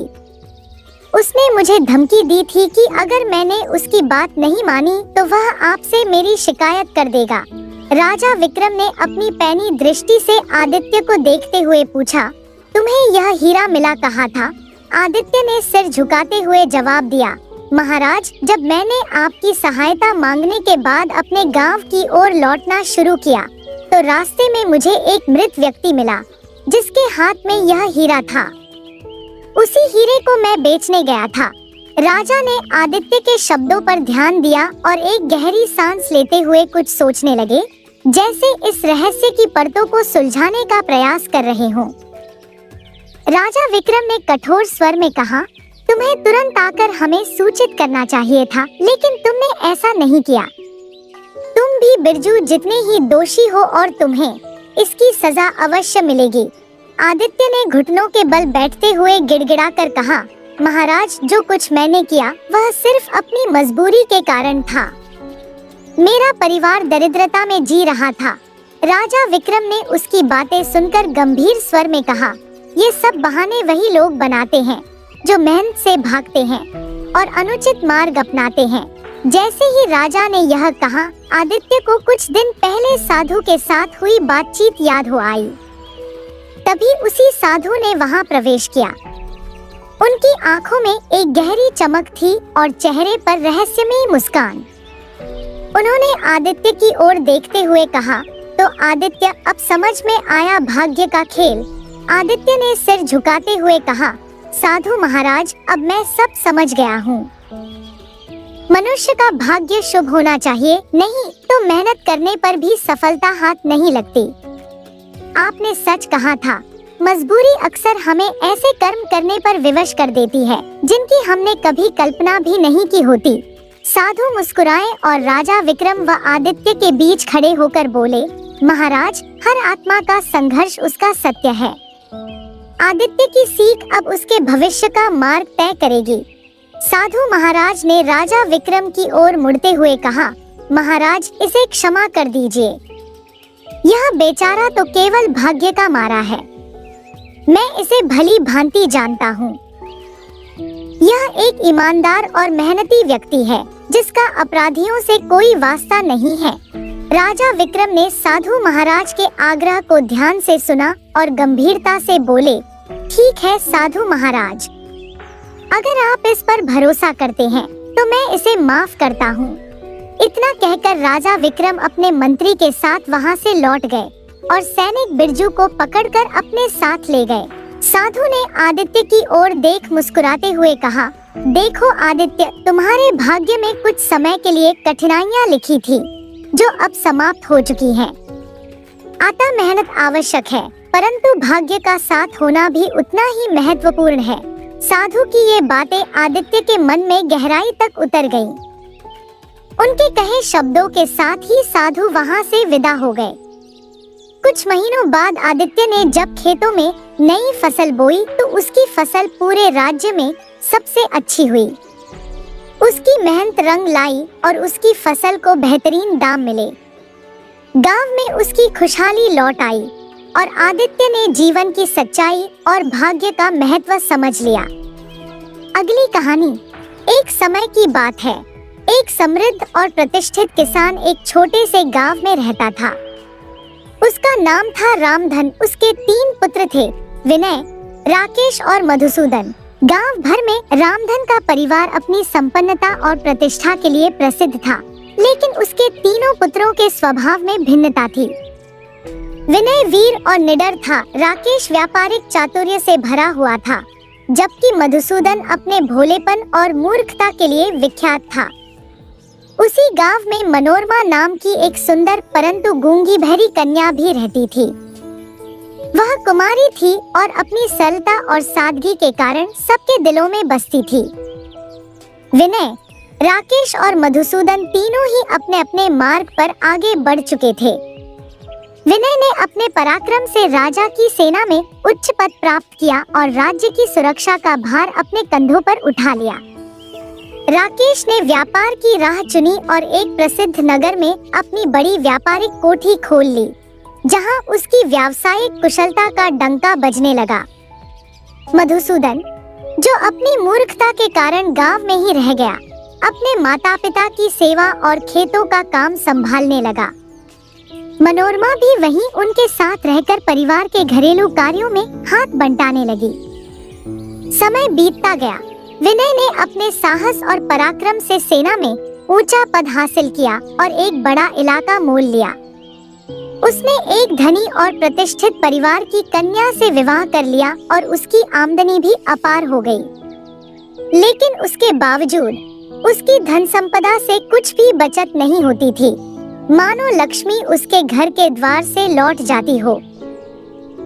उसने मुझे धमकी दी थी कि अगर मैंने उसकी बात नहीं मानी तो वह आपसे मेरी शिकायत कर देगा। राजा विक्रम ने अपनी पैनी दृष्टि से आदित्य को देखते हुए पूछा, तुम्हें यह हीरा मिला कहाँ था? आदित्य ने सिर झुकाते हुए जवाब दिया, महाराज, जब मैंने आपकी सहायता मांगने के बाद अपने गांव की ओर लौटना शुरू किया तो रास्ते में मुझे एक मृत व्यक्ति मिला जिसके हाथ में यह हीरा था। उसी हीरे को मैं बेचने गया था। राजा ने आदित्य के शब्दों पर ध्यान दिया और एक गहरी सांस लेते हुए कुछ सोचने लगे, जैसे इस रहस्य की परतों को सुलझाने का प्रयास कर रहे हों। राजा विक्रम ने कठोर स्वर में कहा, तुम्हें तुरंत आकर हमें सूचित करना चाहिए था, लेकिन तुमने ऐसा नहीं किया। तुम भी बिरजू जितने ही दोषी हो और तुम्हें इसकी सजा अवश्य मिलेगी। आदित्य ने घुटनों के बल बैठते हुए गिड़गिड़ाकर कहा, महाराज, जो कुछ मैंने किया वह सिर्फ अपनी मजबूरी के कारण था। मेरा परिवार दरिद्रता में जी रहा था। राजा विक्रम ने उसकी बातें सुनकर गंभीर स्वर में कहा, ये सब बहाने वही लोग बनाते हैं जो मेहनत से भागते हैं और अनुचित मार्ग अपनाते हैं। जैसे ही राजा ने यह कहा, आदित्य को कुछ दिन पहले साधु के साथ हुई बातचीत याद हो आई। तभी उसी साधु ने वहां प्रवेश किया। उनकी आंखों में एक गहरी चमक थी और चेहरे पर रहस्यमयी मुस्कान। उन्होंने आदित्य की ओर देखते हुए कहा, तो आदित्य, अब समझ में आया भाग्य का खेल। आदित्य ने सिर झुकाते हुए कहा, साधु महाराज, अब मैं सब समझ गया हूँ। मनुष्य का भाग्य शुभ होना चाहिए, नहीं तो मेहनत करने पर भी सफलता हाथ नहीं लगती। आपने सच कहा था, मजबूरी अक्सर हमें ऐसे कर्म करने पर विवश कर देती है जिनकी हमने कभी कल्पना भी नहीं की होती। साधु मुस्कुराए और राजा विक्रम व आदित्य के बीच खड़े होकर बोले, महाराज, हर आत्मा का संघर्ष उसका सत्य है। आदित्य की सीख अब उसके भविष्य का मार्ग तय करेगी। साधु महाराज ने राजा विक्रम की ओर मुड़ते हुए कहा, महाराज, इसे क्षमा कर दीजिए। यह बेचारा तो केवल भाग्य का मारा है। मैं इसे भली भांति जानता हूँ। यह एक ईमानदार और मेहनती व्यक्ति है जिसका अपराधियों से कोई वास्ता नहीं है। राजा विक्रम ने साधु महाराज के आग्रह को ध्यान से सुना और गंभीरता से बोले, ठीक है साधु महाराज, अगर आप इस पर भरोसा करते हैं तो मैं इसे माफ करता हूँ। इतना कहकर राजा विक्रम अपने मंत्री के साथ वहाँ से लौट गए और सैनिक बिरजू को पकड़कर अपने साथ ले गए। साधु ने आदित्य की ओर देख मुस्कुराते हुए कहा, देखो आदित्य, तुम्हारे भाग्य में कुछ समय के लिए कठिनाइयाँ लिखी थी जो अब समाप्त हो चुकी हैं। अतः मेहनत आवश्यक है, परंतु भाग्य का साथ होना भी उतना ही महत्वपूर्ण है। साधु की ये बातें आदित्य के मन में गहराई तक उतर गईं। उनके कहे शब्दों के साथ ही साधु वहां से विदा हो गए। कुछ महीनों बाद आदित्य ने जब खेतों में नई फसल बोई तो उसकी फसल पूरे राज्य में सबसे अच्छी हुई। उसकी मेहनत रंग लाई और उसकी फसल को बेहतरीन दाम मिले। गांव में उसकी खुशहाली लौट आई और आदित्य ने जीवन की सच्चाई और भाग्य का महत्व समझ लिया। अगली कहानी। एक समय की बात है। एक समृद्ध और प्रतिष्ठित किसान एक छोटे से गांव में रहता था। उसका नाम था रामधन। उसके 3 पुत्र थे, विनय, राकेश और मधुसूदन। गांव भर में रामधन का परिवार अपनी संपन्नता और प्रतिष्ठा के लिए प्रसिद्ध था, लेकिन उसके तीनों पुत्रों के स्वभाव में भिन्नता थी। विनय वीर और निडर था, राकेश व्यापारिक चातुर्य से भरा हुआ था, जबकि मधुसूदन अपने भोलेपन और मूर्खता के लिए विख्यात था। उसी गांव में मनोरमा नाम की एक सुंदर परंतु गूंगी बहरी कन्या भी रहती थी। वह कुमारी थी और अपनी सरलता और सादगी के कारण सबके दिलों में बसती थी। विनय, राकेश और मधुसूदन तीनों ही अपने अपने मार्ग पर आगे बढ़ चुके थे। विनय ने अपने पराक्रम से राजा की सेना में उच्च पद प्राप्त किया और राज्य की सुरक्षा का भार अपने कंधों पर उठा लिया। राकेश ने व्यापार की राह चुनी और एक प्रसिद्ध नगर में अपनी बड़ी व्यापारिक कोठी खोल ली, जहां उसकी व्यावसायिक कुशलता का डंका बजने लगा। मधुसूदन, जो अपनी मूर्खता के कारण गांव में ही रह गया, अपने माता पिता की सेवा और खेतों का काम संभालने लगा। मनोरमा भी वहीं उनके साथ रहकर परिवार के घरेलू कार्यों में हाथ बंटाने लगी। समय बीतता गया। विनय ने अपने साहस और पराक्रम से सेना में ऊंचा पद हासिल किया और एक बड़ा इलाका मोल लिया। उसने एक धनी और प्रतिष्ठित परिवार की कन्या से विवाह कर लिया और उसकी आमदनी भी अपार हो गई। लेकिन उसके बावजूद उसकी धन संपदा से कुछ भी बचत नहीं होती थी, मानो लक्ष्मी उसके घर के द्वार से लौट जाती हो।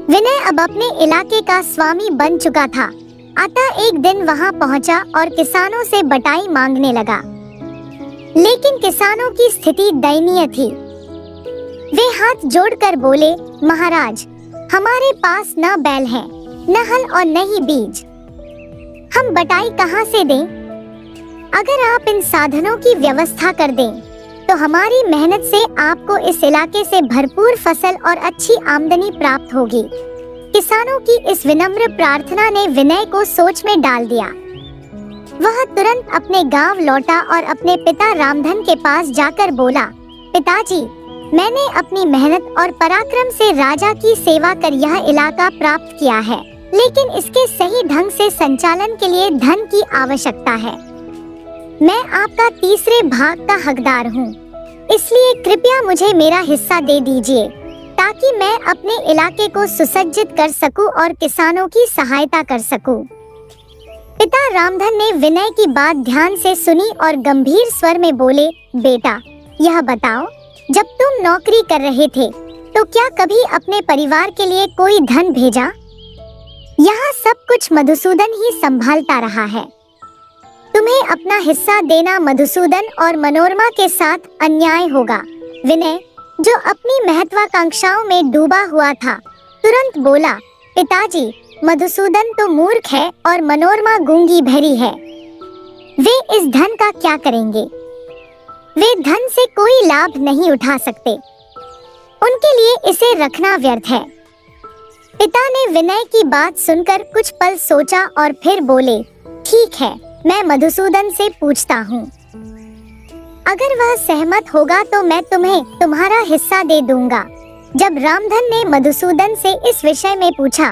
विनय अब अपने इलाके का स्वामी बन चुका था, अतः एक दिन वहां पहुंचा और किसानों से बटाई मांगने लगा। लेकिन किसानों की स्थिति दयनीय थी। वे हाथ जोड़कर बोले, महाराज, हमारे पास न बैल है, न हल और न ही बीज। हम बटाई कहाँ से दें? अगर आप इन साधनों की व्यवस्था कर दें, तो हमारी मेहनत से आपको इस इलाके से भरपूर फसल और अच्छी आमदनी प्राप्त होगी। किसानों की इस विनम्र प्रार्थना ने विनय को सोच में डाल दिया। वह तुरंत अपने गांव लौटा और अपने पिता रामधन के पास जाकर बोला, पिताजी, मैंने अपनी मेहनत और पराक्रम से राजा की सेवा कर यह इलाका प्राप्त किया है, लेकिन इसके सही ढंग से संचालन के लिए धन की आवश्यकता है। मैं आपका तीसरे भाग का हकदार हूँ, इसलिए कृपया मुझे मेरा हिस्सा दे दीजिए, ताकि मैं अपने इलाके को सुसज्जित कर सकूं और किसानों की सहायता कर सकूं। पिता रामधन ने विनय की बात ध्यान से सुनी और गंभीर स्वर में बोले, बेटा, यह बताओ, जब तुम नौकरी कर रहे थे, तो क्या कभी अपने परिवार के लिए कोई धन भेजा? यहाँ सब कुछ मधुसूदन ही संभालता रहा है। तुम्हें अपना हिस्सा देना मधुसूदन और मनोरमा के साथ अन्याय होगा। विनय, जो अपनी महत्वाकांक्षाओं में डूबा हुआ था, तुरंत बोला, पिताजी, मधुसूदन तो मूर्ख है और मनोरमा गूंगी बहरी है। वे इस धन का क्या करेंगे? वे धन से कोई लाभ नहीं उठा सकते। उनके लिए इसे रखना व्यर्थ है। पिता ने विनय की बात सुनकर कुछ पल सोचा और फिर बोले, ठीक है, मैं मधुसूदन से पूछता हूँ। अगर वह सहमत होगा तो मैं तुम्हें तुम्हारा हिस्सा दे दूंगा। जब रामधन ने मधुसूदन से इस विषय में पूछा,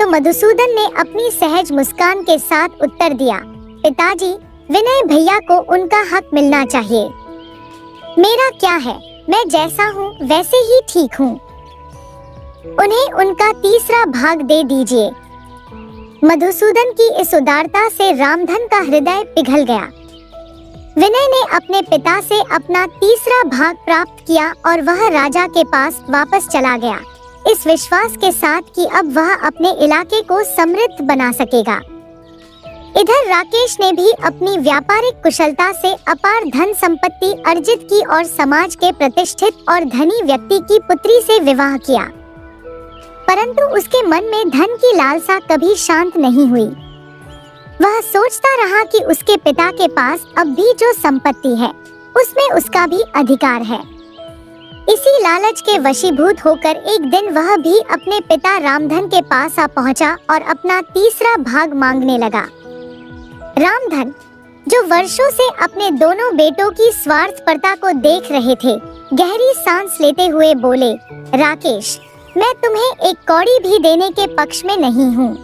तो मधुसूदन ने अपनी सहज मुस्कान के साथ उत्तर दिया, पिताजी, विनय भैया को उनका हक मिलना चाहिए। मेरा क्या है, मैं जैसा हूँ वैसे ही ठीक हूँ। उन्हें उनका तीसरा भाग दे दीजिए। मधुसूदन की इस उदारता से रामधन का हृदय पिघल गया। विनय ने अपने पिता से अपना तीसरा भाग प्राप्त किया और वह राजा के पास वापस चला गया, इस विश्वास के साथ कि अब वह अपने इलाके को समृद्ध बना सकेगा। इधर राकेश ने भी अपनी व्यापारिक कुशलता से अपार धन संपत्ति अर्जित की और समाज के प्रतिष्ठित और धनी व्यक्ति की पुत्री से विवाह किया। परंतु उसके मन में धन की लालसा कभी शांत नहीं हुई। वह सोचता रहा कि उसके पिता के पास अब भी जो संपत्ति है, उसमें उसका भी अधिकार है। इसी लालच के वशीभूत होकर एक दिन वह भी अपने पिता रामधन के पास आ पहुंचा और अपना तीसरा भाग मांगने लगा। रामधन, जो वर्षों से अपने दोनों बेटों की स्वार्थपरता को देख रहे थे, गहरी सांस लेते हुए बोले, राकेश, मैं तुम्हें एक कौड़ी भी देने के पक्ष में नहीं हूँ।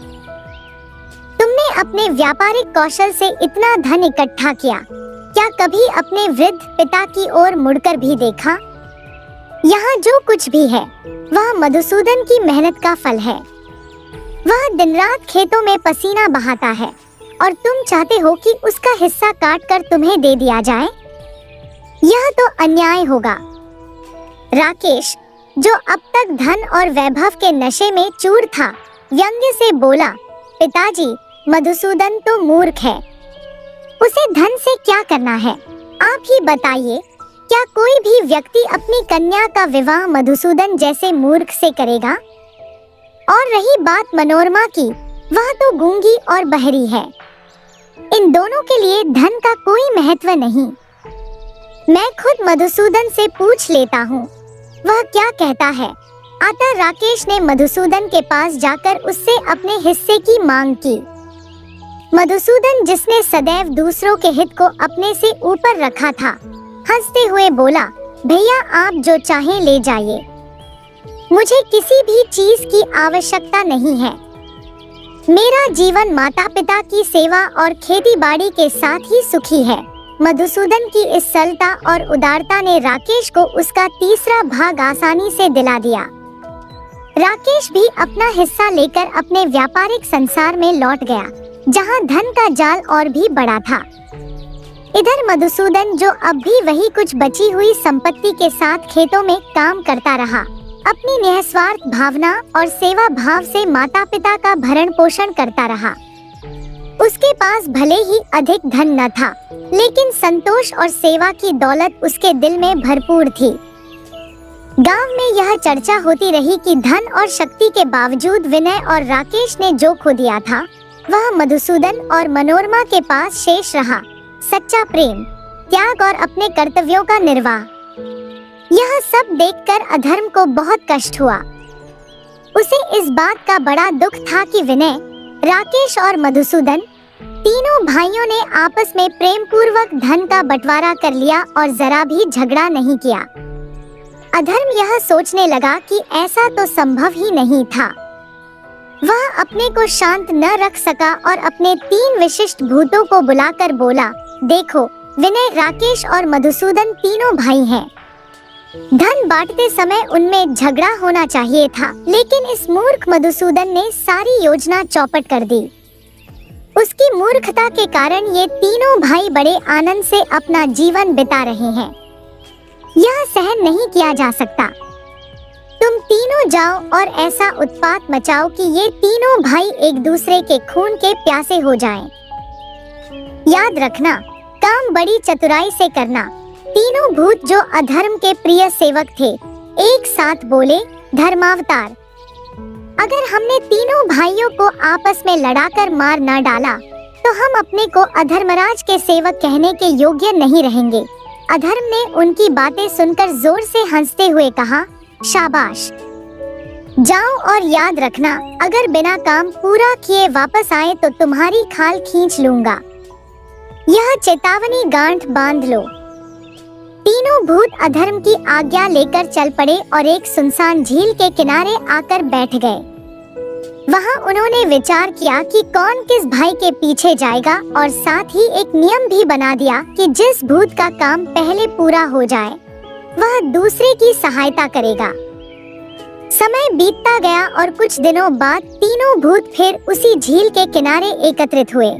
तुमने अपने व्यापारिक कौशल से इतना धन इकट्ठा किया, क्या कभी अपने वृद्ध पिता की ओर मुड़कर भी देखा? यहाँ जो कुछ भी है, वह मधुसूदन की मेहनत का फल है। वह दिन रात खेतों में पसीना बहाता है और तुम चाहते हो कि उसका हिस्सा काट कर तुम्हें दे दिया जाए। यह तो अन्याय होगा। राकेश, जो अब तक धन और वैभव के नशे में चूर था, व्यंग्य से बोला, पिताजी, मधुसूदन तो मूर्ख है। उसे धन से क्या करना है, आप ही बताइए। क्या कोई भी व्यक्ति अपनी कन्या का विवाह मधुसूदन जैसे मूर्ख से करेगा? और रही बात मनोरमा की, वह तो गूंगी और बहरी है। इन दोनों के लिए धन का कोई महत्व नहीं। मैं खुद मधुसूदन से पूछ लेता हूँ, वह क्या कहता है। अतः राकेश ने मधुसूदन के पास जाकर उससे अपने हिस्से की मांग की। मधुसूदन, जिसने सदैव दूसरों के हित को अपने से ऊपर रखा था, हंसते हुए बोला, भैया आप जो चाहें ले जाइए, मुझे किसी भी चीज की आवश्यकता नहीं है। मेरा जीवन माता पिता की सेवा और खेती बाड़ी के साथ ही सुखी है। मधुसूदन की इस सरलता और उदारता ने राकेश को उसका तीसरा भाग आसानी से दिला दिया। राकेश भी अपना हिस्सा लेकर अपने व्यापारिक संसार में लौट गया, जहां धन का जाल और भी बड़ा था। इधर मधुसूदन, जो अब भी वही कुछ बची हुई संपत्ति के साथ खेतों में काम करता रहा, अपनी निस्वार्थ भावना और सेवा भाव से माता पिता का भरण पोषण करता रहा। उसके पास भले ही अधिक धन न था, लेकिन संतोष और सेवा की दौलत उसके दिल में भरपूर थी। गांव में यह चर्चा होती रही कि धन और शक्ति के बावजूद विनय और राकेश ने जो खो दिया था, वह मधुसूदन और मनोरमा के पास शेष रहा, सच्चा प्रेम, त्याग और अपने कर्तव्यों का निर्वाह। यह सब देखकर अधर्म को बहुत कष्ट हुआ। उसे इस बात का बड़ा दुख था कि विनय, राकेश और मधुसूदन तीनों भाइयों ने आपस में प्रेम पूर्वक धन का बंटवारा कर लिया और जरा भी झगड़ा नहीं किया। अधर्म यह सोचने लगा कि ऐसा तो संभव ही नहीं था। वह अपने को शांत न रख सका और अपने 3 विशिष्ट भूतों को बुलाकर बोला, देखो, विनय, राकेश और मधुसूदन तीनों भाई हैं। धन बांटते समय उनमें झगड़ा होना चाहिए था, लेकिन इस मूर्ख मधुसूदन ने सारी योजना चौपट कर दी। उसकी मूर्खता के कारण ये तीनों भाई बड़े आनंद से अपना जीवन बिता रहे हैं। यह सहन नहीं किया जा सकता। तुम तीनों जाओ और ऐसा उत्पात मचाओ कि ये तीनों भाई एक दूसरे के खून के प्यासे हो जाएं। याद रखना, काम बड़ी चतुराई से करना। तीनों भूत, जो अधर्म के प्रिय सेवक थे, एक साथ बोले, धर्मावतार। अगर हमने तीनों भाइयों को आपस में लड़ाकर मार न डाला, तो हम अपने को अधर्मराज के सेवक कहने के योग्य नहीं रहेंगे। अधर्म ने उनकी बातें सुनकर जोर से हंसते हुए कहा, शाबाश, जाओ और याद रखना, अगर बिना काम पूरा किए वापस आए तो तुम्हारी खाल खींच लूंगा। यह चेतावनी गांठ बांध लो। तीनों भूत अधर्म की आज्ञा लेकर चल पड़े और एक सुनसान झील के किनारे आकर बैठ गए। वहां उन्होंने विचार किया कि कौन किस भाई के पीछे जाएगा और साथ ही एक नियम भी बना दिया कि जिस भूत का काम पहले पूरा हो जाए, वह दूसरे की सहायता करेगा। समय बीतता गया और कुछ दिनों बाद तीनों भूत फिर उसी झील के किनारे एकत्रित हुए।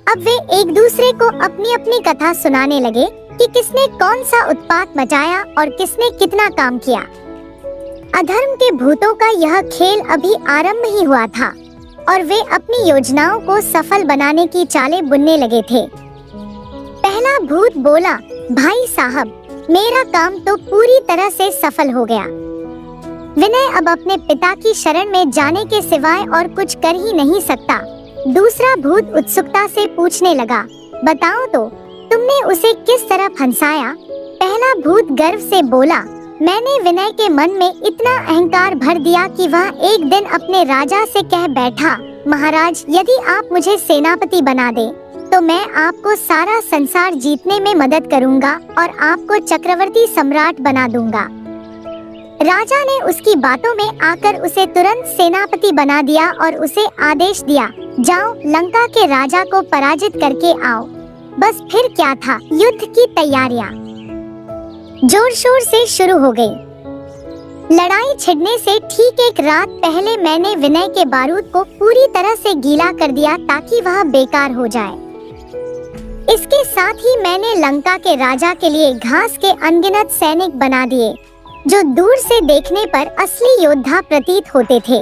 अब वे एक दूसरे को अपनी अपनी कथा सुनाने लगे कि किसने कौन सा उत्पात मचाया और किसने कितना काम किया। अधर्म के भूतों का यह खेल अभी आरंभ ही हुआ था और वे अपनी योजनाओं को सफल बनाने की चालें बुनने लगे थे। पहला भूत बोला, भाई साहब, मेरा काम तो पूरी तरह से सफल हो गया। विनय अब अपने पिता की शरण में जाने के सिवाय और कुछ कर ही नहीं सकता। दूसरा भूत उत्सुकता से पूछने लगा, बताओ तो, तुमने उसे किस तरह फंसाया? पहला भूत गर्व से बोला, मैंने विनय के मन में इतना अहंकार भर दिया कि वह एक दिन अपने राजा से कह बैठा, महाराज, यदि आप मुझे सेनापति बना दे तो मैं आपको सारा संसार जीतने में मदद करूंगा और आपको चक्रवर्ती सम्राट बना दूंगा। राजा ने उसकी बातों में आकर उसे तुरंत सेनापति बना दिया और उसे आदेश दिया, जाओ लंका के राजा को पराजित करके आओ। बस फिर क्या था, युद्ध की तैयारियां जोर शोर से शुरू हो गई। लड़ाई छिड़ने से ठीक एक रात पहले मैंने विनय के बारूद को पूरी तरह से गीला कर दिया ताकि वह बेकार हो जाए। इसके साथ ही मैंने लंका के राजा के लिए घास के अनगिनत सैनिक बना दिए जो दूर से देखने पर असली योद्धा प्रतीत होते थे।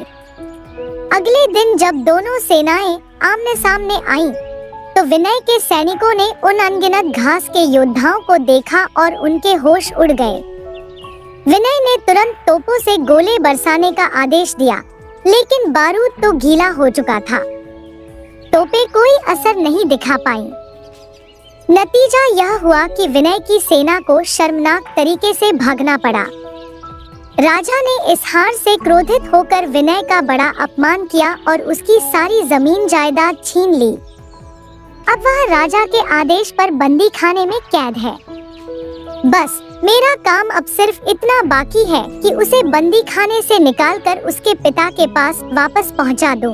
अगले दिन जब दोनों सेनाएं आमने सामने आईं, तो विनय के सैनिकों ने उन अनगिनत घास के योद्धाओं को देखा और उनके होश उड़ गए। विनय ने तुरंत तोपों से गोले बरसाने का आदेश दिया, लेकिन बारूद तो गीला हो चुका था। तोपें कोई असर नहीं दिखा पाईं। नतीजा यह हुआ कि विनय की सेना को शर्मनाक तरीके से भागना पड़ा। राजा ने इस हार से क्रोधित होकर विनय का बड़ा अपमान किया और उसकी सारी जमीन जायदाद छीन ली। अब वह राजा के आदेश पर बंदी खाने में कैद है। बस मेरा काम अब सिर्फ इतना बाकी है कि उसे बंदी खाने से निकालकर उसके पिता के पास वापस पहुंचा दूं।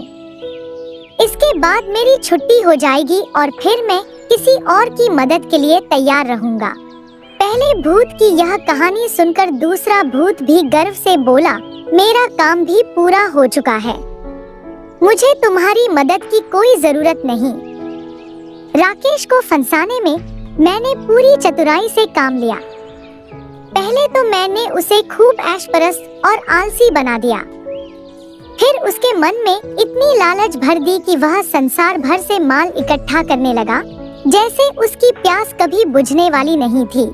इसके बाद मेरी छुट्टी हो जाएगी और फिर मैं किसी और की मदद के लिए तैयार रहूंगा। पहले भूत की यह कहानी सुनकर दूसरा भूत भी गर्व से बोला, मेरा काम भी पूरा हो चुका है, मुझे तुम्हारी मदद की कोई जरूरत नहीं। राकेश को फंसाने में मैंने पूरी चतुराई से काम लिया। पहले तो मैंने उसे खूब ऐशपरस्त और आलसी बना दिया। फिर उसके मन में इतनी लालच भर दी कि वह संसार भर से माल इकट्ठा करने लगा, जैसे उसकी प्यास कभी बुझने वाली नहीं थी।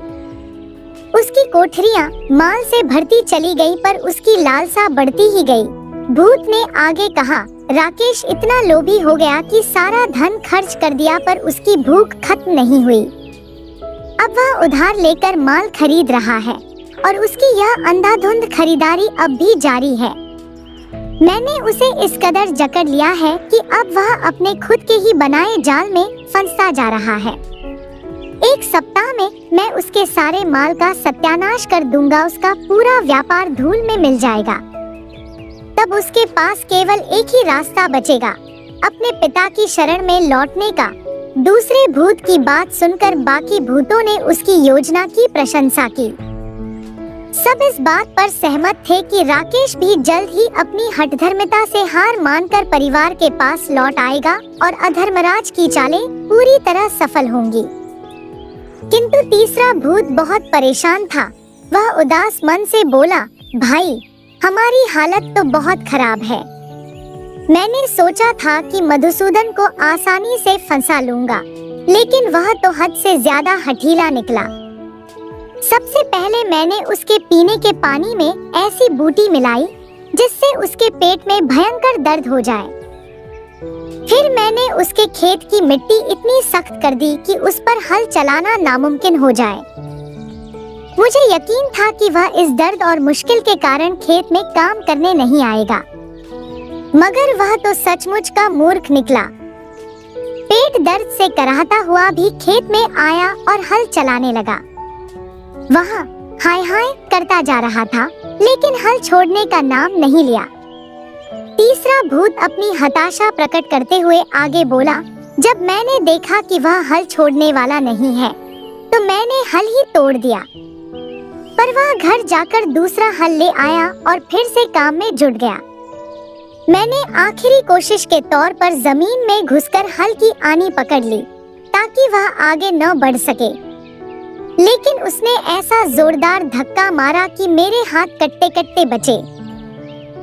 उसकी कोठरियां माल से भरती चली गई, पर उसकी लालसा बढ़ती ही गई। भूत ने आगे कहा, राकेश इतना लोभी हो गया कि सारा धन खर्च कर दिया, पर उसकी भूख खत्म नहीं हुई। अब वह उधार लेकर माल खरीद रहा है और उसकी यह अंधाधुंध खरीदारी अब भी जारी है। मैंने उसे इस कदर जकड़ लिया है कि अब वह अपने खुद के ही बनाए जाल में फंसता जा रहा है। एक सप्ताह में मैं उसके सारे माल का सत्यानाश कर दूंगा, उसका पूरा व्यापार धूल में मिल जाएगा। तब उसके पास केवल एक ही रास्ता बचेगा, अपने पिता की शरण में लौटने का। दूसरे भूत की बात सुनकर बाकी भूतों ने उसकी योजना की प्रशंसा की। सब इस बात पर सहमत थे कि राकेश भी जल्द ही अपनी हठधर्मिता से हार मानकर परिवार के पास लौट आएगा और अधर्मराज की चालें पूरी तरह सफल होंगी। किंतु तीसरा भूत बहुत परेशान था। वह उदास मन से बोला, भाई, हमारी हालत तो बहुत खराब है। मैंने सोचा था कि मधुसूदन को आसानी से फंसा लूंगा, लेकिन वह तो हद से ज्यादा हठीला निकला। सबसे पहले मैंने उसके पीने के पानी में ऐसी बूटी मिलाई जिससे उसके पेट में भयंकर दर्द हो जाए। फिर मैंने उसके खेत की मिट्टी इतनी सख्त कर दी कि उस पर हल चलाना नामुमकिन हो जाए। मुझे यकीन था कि वह इस दर्द और मुश्किल के कारण खेत में काम करने नहीं आएगा, मगर वह तो सचमुच का मूर्ख निकला। पेट दर्द से कराहता हुआ भी खेत में आया और हल चलाने लगा। वह हाय हाय करता जा रहा था, लेकिन हल छोड़ने का नाम नहीं लिया। तीसरा भूत अपनी हताशा प्रकट करते हुए आगे बोला, जब मैंने देखा कि वह हल छोड़ने वाला नहीं है, तो मैंने हल ही तोड़ दिया। पर वह घर जाकर दूसरा हल ले आया और फिर से काम में जुट गया। मैंने आखिरी कोशिश के तौर पर जमीन में घुसकर हल की आनी पकड़ ली ताकि वह आगे न बढ़ सके, लेकिन उसने ऐसा जोरदार धक्का मारा कि मेरे हाथ कटते कटते बचे।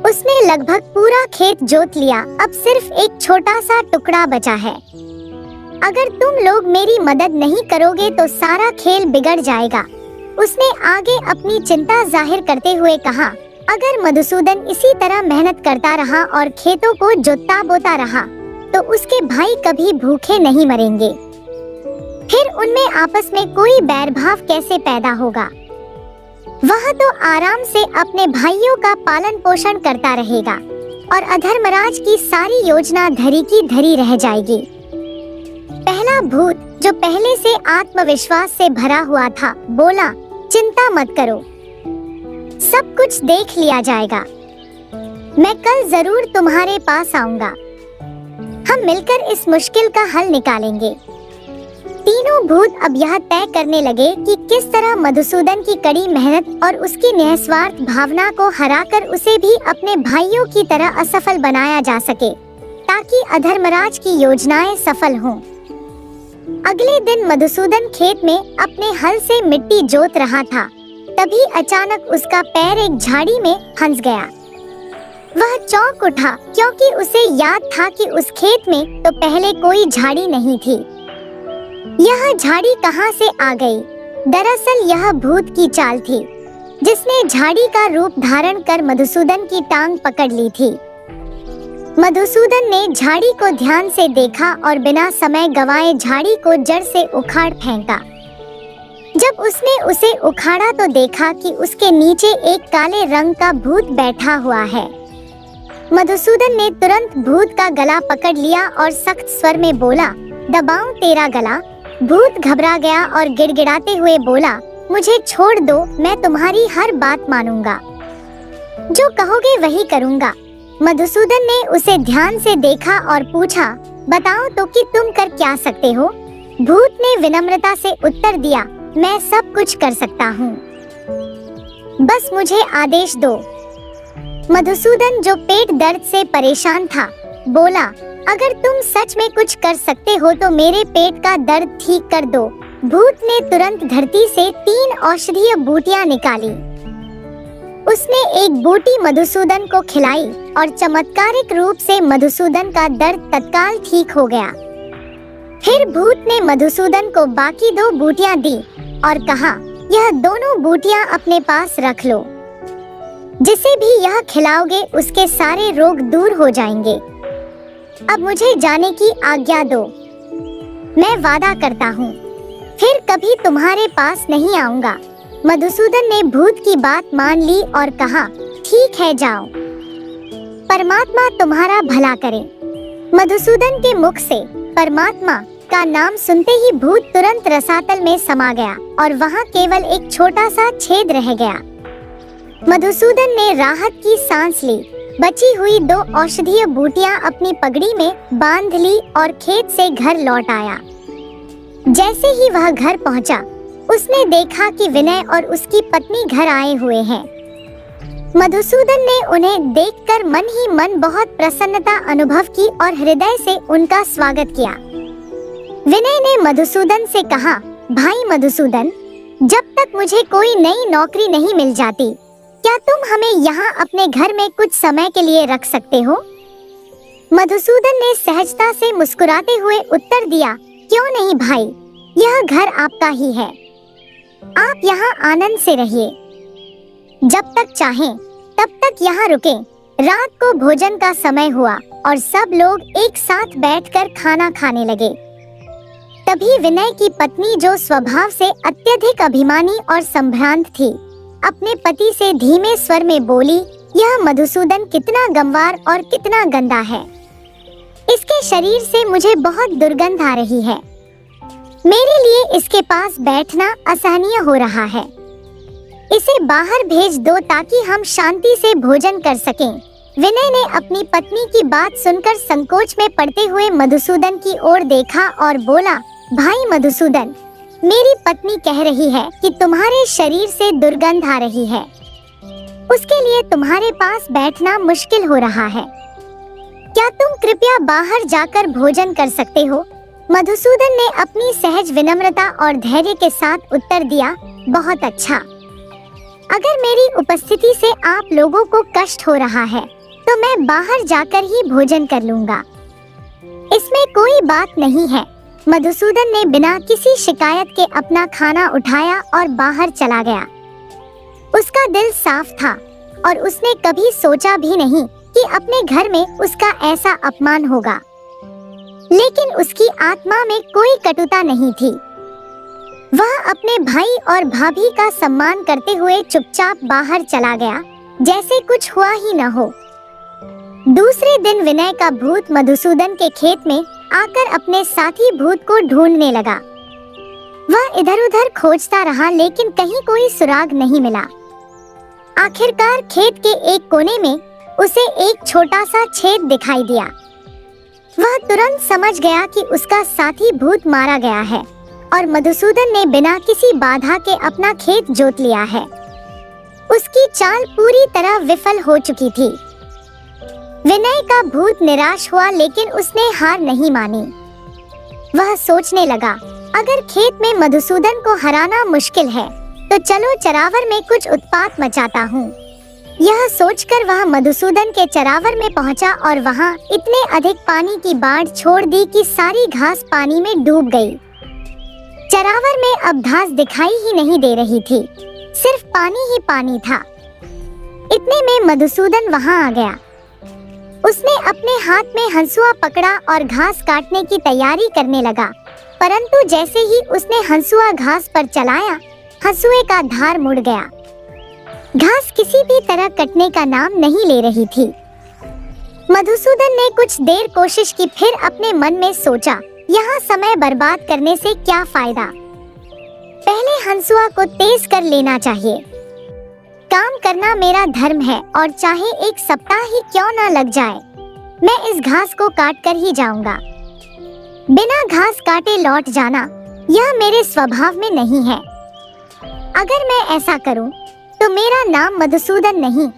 उसने लगभग पूरा खेत जोत लिया, अब सिर्फ एक छोटा सा टुकड़ा बचा है। अगर तुम लोग मेरी मदद नहीं करोगे तो सारा खेल बिगड़ जाएगा। उसने आगे अपनी चिंता जाहिर करते हुए कहा, अगर मधुसूदन इसी तरह मेहनत करता रहा और खेतों को जोतता बोता रहा, तो उसके भाई कभी भूखे नहीं मरेंगे। फिर उनमें आपस में कोई बैरभाव कैसे पैदा होगा? वह तो आराम से अपने भाइयों का पालन पोषण करता रहेगा और अधर्मराज की सारी योजना धरी की धरी रह जाएगी। पहला भूत, जो पहले से आत्मविश्वास से भरा हुआ था, बोला, चिंता मत करो, सब कुछ देख लिया जाएगा। मैं कल जरूर तुम्हारे पास आऊंगा। हम मिलकर इस मुश्किल का हल निकालेंगे। तीनों भूत अब यह तय करने लगे कि किस तरह मधुसूदन की कड़ी मेहनत और उसकी निस्वार्थ भावना को हराकर उसे भी अपने भाइयों की तरह असफल बनाया जा सके, ताकि अधर्मराज की योजनाएं सफल हों। अगले दिन मधुसूदन खेत में अपने हल से मिट्टी जोत रहा था, तभी अचानक उसका पैर एक झाड़ी में फंस गया। वह चौंक उठा, क्योंकि उसे याद था कि उस खेत में तो पहले कोई झाड़ी नहीं थी। यह झाड़ी कहां से आ गई? दरअसल यह भूत की चाल थी, जिसने झाड़ी का रूप धारण कर मधुसूदन की टांग पकड़ ली थी। मधुसूदन ने झाड़ी को ध्यान से देखा और बिना समय गंवाए झाड़ी को जड़ से उखाड़ फेंका। जब उसने उसे उखाड़ा तो देखा कि उसके नीचे एक काले रंग का भूत बैठा हुआ है। मधुसूदन ने तुरंत भूत का गला पकड़ लिया और सख्त स्वर में बोला, दबाऊं तेरा गला? भूत घबरा गया और गिड़गिड़ाते हुए बोला, मुझे छोड़ दो, मैं तुम्हारी हर बात मानूंगा, जो कहोगे वही करूंगा। मधुसूदन ने उसे ध्यान से देखा और पूछा, बताओ तो कि तुम कर क्या सकते हो? भूत ने विनम्रता से उत्तर दिया, मैं सब कुछ कर सकता हूँ, बस मुझे आदेश दो। मधुसूदन, जो पेट दर्द से परेशान था, बोला, अगर तुम सच में कुछ कर सकते हो तो मेरे पेट का दर्द ठीक कर दो। भूत ने तुरंत धरती से 3 औषधीय बूटियां निकाली। उसने एक बूटी मधुसूदन को खिलाई और चमत्कारिक रूप से मधुसूदन का दर्द तत्काल ठीक हो गया। फिर भूत ने मधुसूदन को बाकी 2 बूटियां दी और कहा, यह दोनों बूटियां अपने पास रख लो, जिसे भी यह खिलाओगे उसके सारे रोग दूर हो जाएंगे। अब मुझे जाने की आज्ञा दो, मैं वादा करता हूँ फिर कभी तुम्हारे पास नहीं आऊंगा। मधुसूदन ने भूत की बात मान ली और कहा, ठीक है, जाओ, परमात्मा तुम्हारा भला करे। मधुसूदन के मुख से परमात्मा का नाम सुनते ही भूत तुरंत रसातल में समा गया और वहाँ केवल एक छोटा सा छेद रह गया। मधुसूदन ने राहत की सांस ली। बची हुई 2 औषधीय बूटियां अपनी पगड़ी में बांध ली और खेत से घर लौट आया। जैसे ही वह घर पहुंचा, उसने देखा कि विनय और उसकी पत्नी घर आए हुए हैं। मधुसूदन ने उन्हें देखकर मन ही मन बहुत प्रसन्नता अनुभव की और हृदय से उनका स्वागत किया। विनय ने मधुसूदन से कहा, भाई मधुसूदन, जब तक मुझे कोई नई नौकरी नहीं मिल जाती, क्या तुम हमें यहाँ अपने घर में कुछ समय के लिए रख सकते हो? मधुसूदन ने सहजता से मुस्कुराते हुए उत्तर दिया, क्यों नहीं भाई, यह घर आपका ही है, आप यहाँ आनंद से रहिए, जब तक चाहें तब तक यहाँ रुकें। रात को भोजन का समय हुआ और सब लोग एक साथ बैठकर खाना खाने लगे। तभी विनय की पत्नी, जो स्वभाव से अत्यधिक अभिमानी और संभ्रांत थी, अपने पति से धीमे स्वर में बोली, यह मधुसूदन कितना गंवार और कितना गंदा है। इसके शरीर से मुझे बहुत दुर्गंध आ रही है। मेरे लिए इसके पास बैठना असहनीय हो रहा है। इसे बाहर भेज दो ताकि हम शांति से भोजन कर सकें। विनय ने अपनी पत्नी की बात सुनकर संकोच में पड़ते हुए मधुसूदन की ओर देखा और बोला, भाई मधुसूदन, मेरी पत्नी कह रही है कि तुम्हारे शरीर से दुर्गंध आ रही है, उसके लिए तुम्हारे पास बैठना मुश्किल हो रहा है। क्या तुम कृपया बाहर जाकर भोजन कर सकते हो? मधुसूदन ने अपनी सहज विनम्रता और धैर्य के साथ उत्तर दिया, बहुत अच्छा। अगर मेरी उपस्थिति से आप लोगों को कष्ट हो रहा है तो मैं बाहर जाकर ही भोजन कर लूंगा, इसमें कोई बात नहीं है। मधुसूदन ने बिना किसी शिकायत के अपना खाना उठाया और बाहर चला गया। उसका दिल साफ था और उसने कभी सोचा भी नहीं कि अपने घर में उसका ऐसा अपमान होगा। लेकिन उसकी आत्मा में कोई कटुता नहीं थी। वह अपने भाई और भाभी का सम्मान करते हुए चुपचाप बाहर चला गया, जैसे कुछ हुआ ही न हो। दूसरे दिन विनय का भूत मधुसूदन के खेत में आकर अपने साथी भूत को ढूंढने लगा। वह इधर-उधर खोजता रहा, लेकिन कहीं कोई सुराग नहीं मिला। आखिरकार खेत के एक कोने में उसे एक छोटा सा छेद दिखाई दिया। वह तुरंत समझ गया कि उसका साथी भूत मारा गया है और मधुसूदन ने बिना किसी बाधा के अपना खेत जोत लिया है। उसकी चाल पूरी तरह विफल हो चुकी थी। विनय का भूत निराश हुआ, लेकिन उसने हार नहीं मानी। वह सोचने लगा, अगर खेत में मधुसूदन को हराना मुश्किल है तो चलो चरावर में कुछ उत्पात मचाता हूँ। यह सोचकर वह मधुसूदन के चरावर में पहुंचा और वहां इतने अधिक पानी की बाढ़ छोड़ दी कि सारी घास पानी में डूब गई। चरावर में अब घास दिखाई ही नहीं दे रही थी, सिर्फ पानी ही पानी था। इतने में मधुसूदन वहां आ गया। उसने अपने हाथ में हंसुआ पकड़ा और घास काटने की तैयारी करने लगा, परंतु जैसे ही उसने हंसुआ घास पर चलाया, हंसुए का धार मुड़ गया। घास किसी भी तरह कटने का नाम नहीं ले रही थी। मधुसूदन ने कुछ देर कोशिश की, फिर अपने मन में सोचा, यहाँ समय बर्बाद करने से क्या फायदा। पहले हंसुआ को तेज कर लेना चाहिए। काम करना मेरा धर्म है और चाहे एक सप्ताह ही क्यों न लग जाए, मैं इस घास को काट कर ही जाऊंगा। बिना घास काटे लौट जाना यह मेरे स्वभाव में नहीं है। अगर मैं ऐसा करूं तो मेरा नाम मधुसूदन नहीं।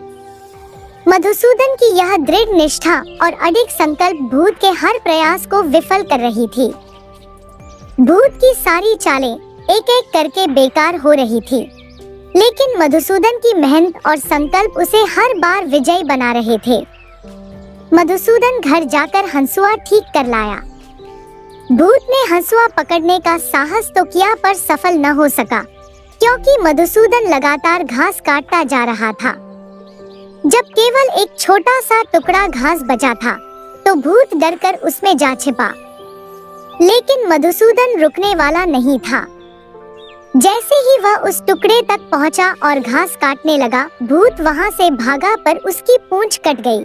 मधुसूदन की यह दृढ़ निष्ठा और अडिग संकल्प भूत के हर प्रयास को विफल कर रही थी। भूत की सारी चालें एक एक करके बेकार हो रही थी, लेकिन मधुसूदन की मेहनत और संकल्प उसे हर बार विजयी बना रहे थे। मधुसूदन घर जाकर हंसुआ ठीक कर लाया। भूत ने हंसुआ पकड़ने का साहस तो किया, पर सफल न हो सका, क्योंकि मधुसूदन लगातार घास काटता जा रहा था। जब केवल एक छोटा सा टुकड़ा घास बचा था तो भूत डरकर उसमें जा छिपा, लेकिन मधुसूदन रुकने वाला नहीं था। जैसे ही वह उस टुकड़े तक पहुंचा और घास काटने लगा, भूत वहां से भागा, पर उसकी पूंछ कट गई।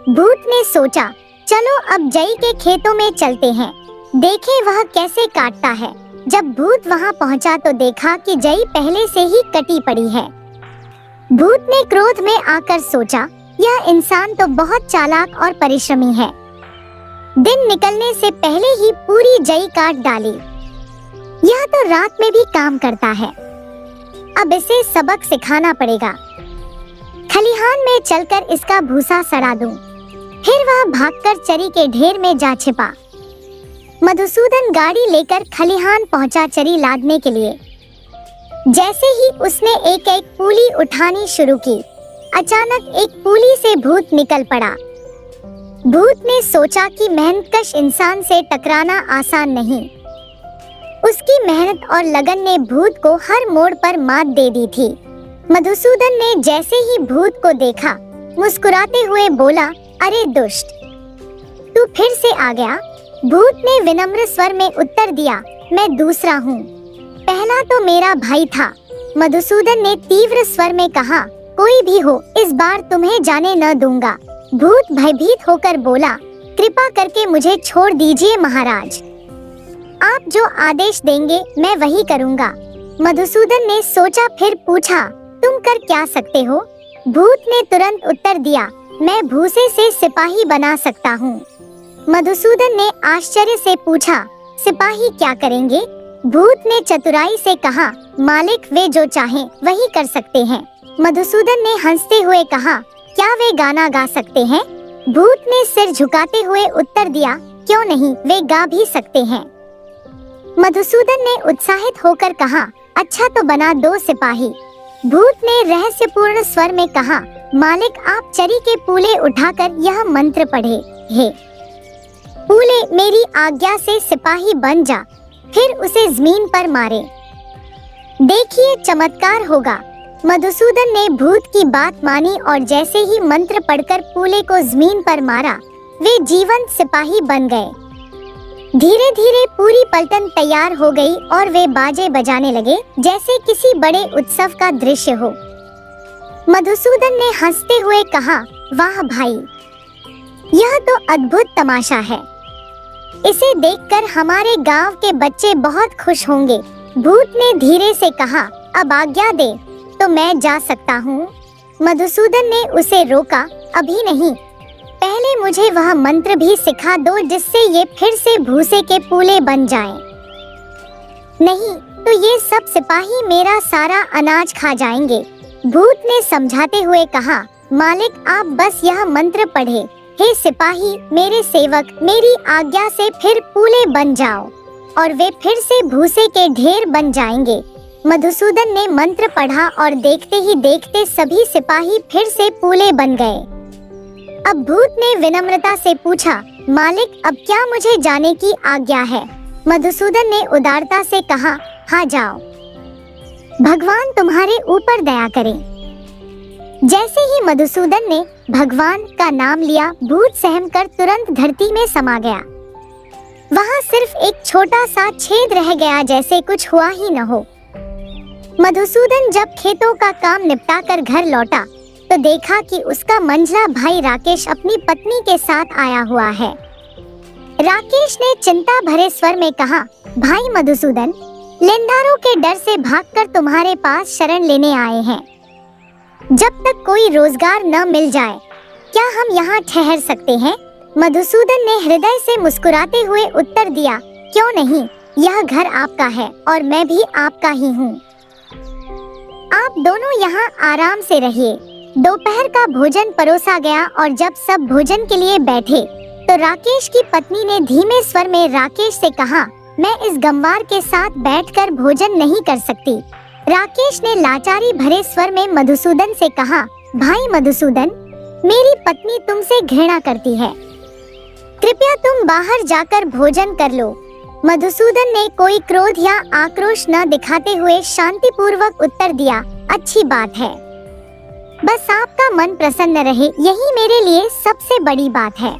भूत ने सोचा, चलो अब जई के खेतों में चलते हैं, देखें वह कैसे काटता है। जब भूत वहां पहुंचा तो देखा कि जई पहले से ही कटी पड़ी है। भूत ने क्रोध में आकर सोचा, यह इंसान तो बहुत चालाक और परिश्रमी है। दिन निकलने से पहले ही पूरी जई काट डाली। यह तो रात में भी काम करता है, अब इसे सबक सिखाना पड़ेगा। खलिहान में चलकर इसका भूसा सड़ा दूं। फिर वह भागकर चरी के ढेर में जा छिपा। मधुसूदन गाड़ी लेकर खलिहान पहुंचा चरी लादने के लिए। जैसे ही उसने एक एक पूली उठानी शुरू की, अचानक एक पूली से भूत निकल पड़ा। भूत ने सोचा कि मेहनतकश इंसान से टकराना आसान नहीं। उसकी मेहनत और लगन ने भूत को हर मोड़ पर मात दे दी थी। मधुसूदन ने जैसे ही भूत को देखा, मुस्कुराते हुए बोला, अरे दुष्ट, तू फिर से आ गया। भूत ने विनम्र स्वर में उत्तर दिया, मैं दूसरा हूँ, पहला तो मेरा भाई था। मधुसूदन ने तीव्र स्वर में कहा, कोई भी हो, इस बार तुम्हें जाने न दूंगा। भूत भयभीत होकर बोला, कृपा करके मुझे छोड़ दीजिए महाराज, आप जो आदेश देंगे मैं वही करूँगा। मधुसूदन ने सोचा, फिर पूछा, तुम कर क्या सकते हो? भूत ने तुरंत उत्तर दिया, मैं भूसे से सिपाही बना सकता हूँ। मधुसूदन ने आश्चर्य से पूछा, सिपाही क्या करेंगे? भूत ने चतुराई से कहा, मालिक वे जो चाहें वही कर सकते हैं। मधुसूदन ने हंसते हुए कहा, क्या वे गाना गा सकते हैं? भूत ने सिर झुकाते हुए उत्तर दिया, क्यों नहीं, वे गा भी सकते हैं। मधुसूदन ने उत्साहित होकर कहा, अच्छा तो बना दो सिपाही। भूत ने रहस्यपूर्ण स्वर में कहा, मालिक आप चरी के पूले उठाकर यह मंत्र पढ़े, हे पूले मेरी आज्ञा से सिपाही बन जा, फिर उसे जमीन पर मारे, देखिए चमत्कार होगा। मधुसूदन ने भूत की बात मानी और जैसे ही मंत्र पढ़कर पूले को जमीन पर मारा, वे जीवंत सिपाही बन गए। धीरे धीरे पूरी पलटन तैयार हो गई और वे बाजे बजाने लगे जैसे किसी बड़े उत्सव का दृश्य हो। मधुसूदन ने हंसते हुए कहा, वाह भाई, यह तो अद्भुत तमाशा है, इसे देखकर हमारे गांव के बच्चे बहुत खुश होंगे। भूत ने धीरे से कहा, अब आज्ञा दे तो मैं जा सकता हूँ। मधुसूदन ने उसे रोका, अभी नहीं, पहले मुझे वह मंत्र भी सिखा दो जिससे ये फिर से भूसे के पूले बन जाएं। नहीं तो ये सब सिपाही मेरा सारा अनाज खा जाएंगे। भूत ने समझाते हुए कहा, मालिक आप बस यह मंत्र पढ़े, हे सिपाही मेरे सेवक मेरी आज्ञा से फिर पूले बन जाओ, और वे फिर से भूसे के ढेर बन जाएंगे। मधुसूदन ने मंत्र पढ़ा और देखते ही देखते सभी सिपाही फिर से पूले बन गए। अब भूत ने विनम्रता से पूछा, मालिक अब क्या मुझे जाने की आज्ञा है? मधुसूदन ने उदारता से कहा, हाँ जाओ, भगवान तुम्हारे ऊपर दया करें। जैसे ही मधुसूदन ने भगवान का नाम लिया, भूत सहम कर तुरंत धरती में समा गया। वहाँ सिर्फ एक छोटा सा छेद रह गया, जैसे कुछ हुआ ही न हो। मधुसूदन जब खेतों का काम निपटा कर घर लौटा तो देखा कि उसका मंझला भाई राकेश अपनी पत्नी के साथ आया हुआ है। राकेश ने चिंता भरे स्वर में कहा, भाई मधुसूदन, लेनदारों के डर से भागकर तुम्हारे पास शरण लेने आए हैं। जब तक कोई रोजगार न मिल जाए क्या हम यहाँ ठहर सकते हैं? मधुसूदन ने हृदय से मुस्कुराते हुए उत्तर दिया, क्यों नहीं, यह घर आपका है और मैं भी आपका ही हूँ। आप दोनों यहाँ आराम से रहिए। दोपहर का भोजन परोसा गया और जब सब भोजन के लिए बैठे तो राकेश की पत्नी ने धीमे स्वर में राकेश से कहा, मैं इस गंवार के साथ बैठकर भोजन नहीं कर सकती। राकेश ने लाचारी भरे स्वर में मधुसूदन से कहा, भाई मधुसूदन, मेरी पत्नी तुमसे घृणा करती है, कृपया तुम बाहर जाकर भोजन कर लो। मधुसूदन ने कोई क्रोध या आक्रोश न दिखाते हुए शांतिपूर्वक उत्तर दिया, अच्छी बात है, बस आपका मन प्रसन्न रहे, यही मेरे लिए सबसे बड़ी बात है।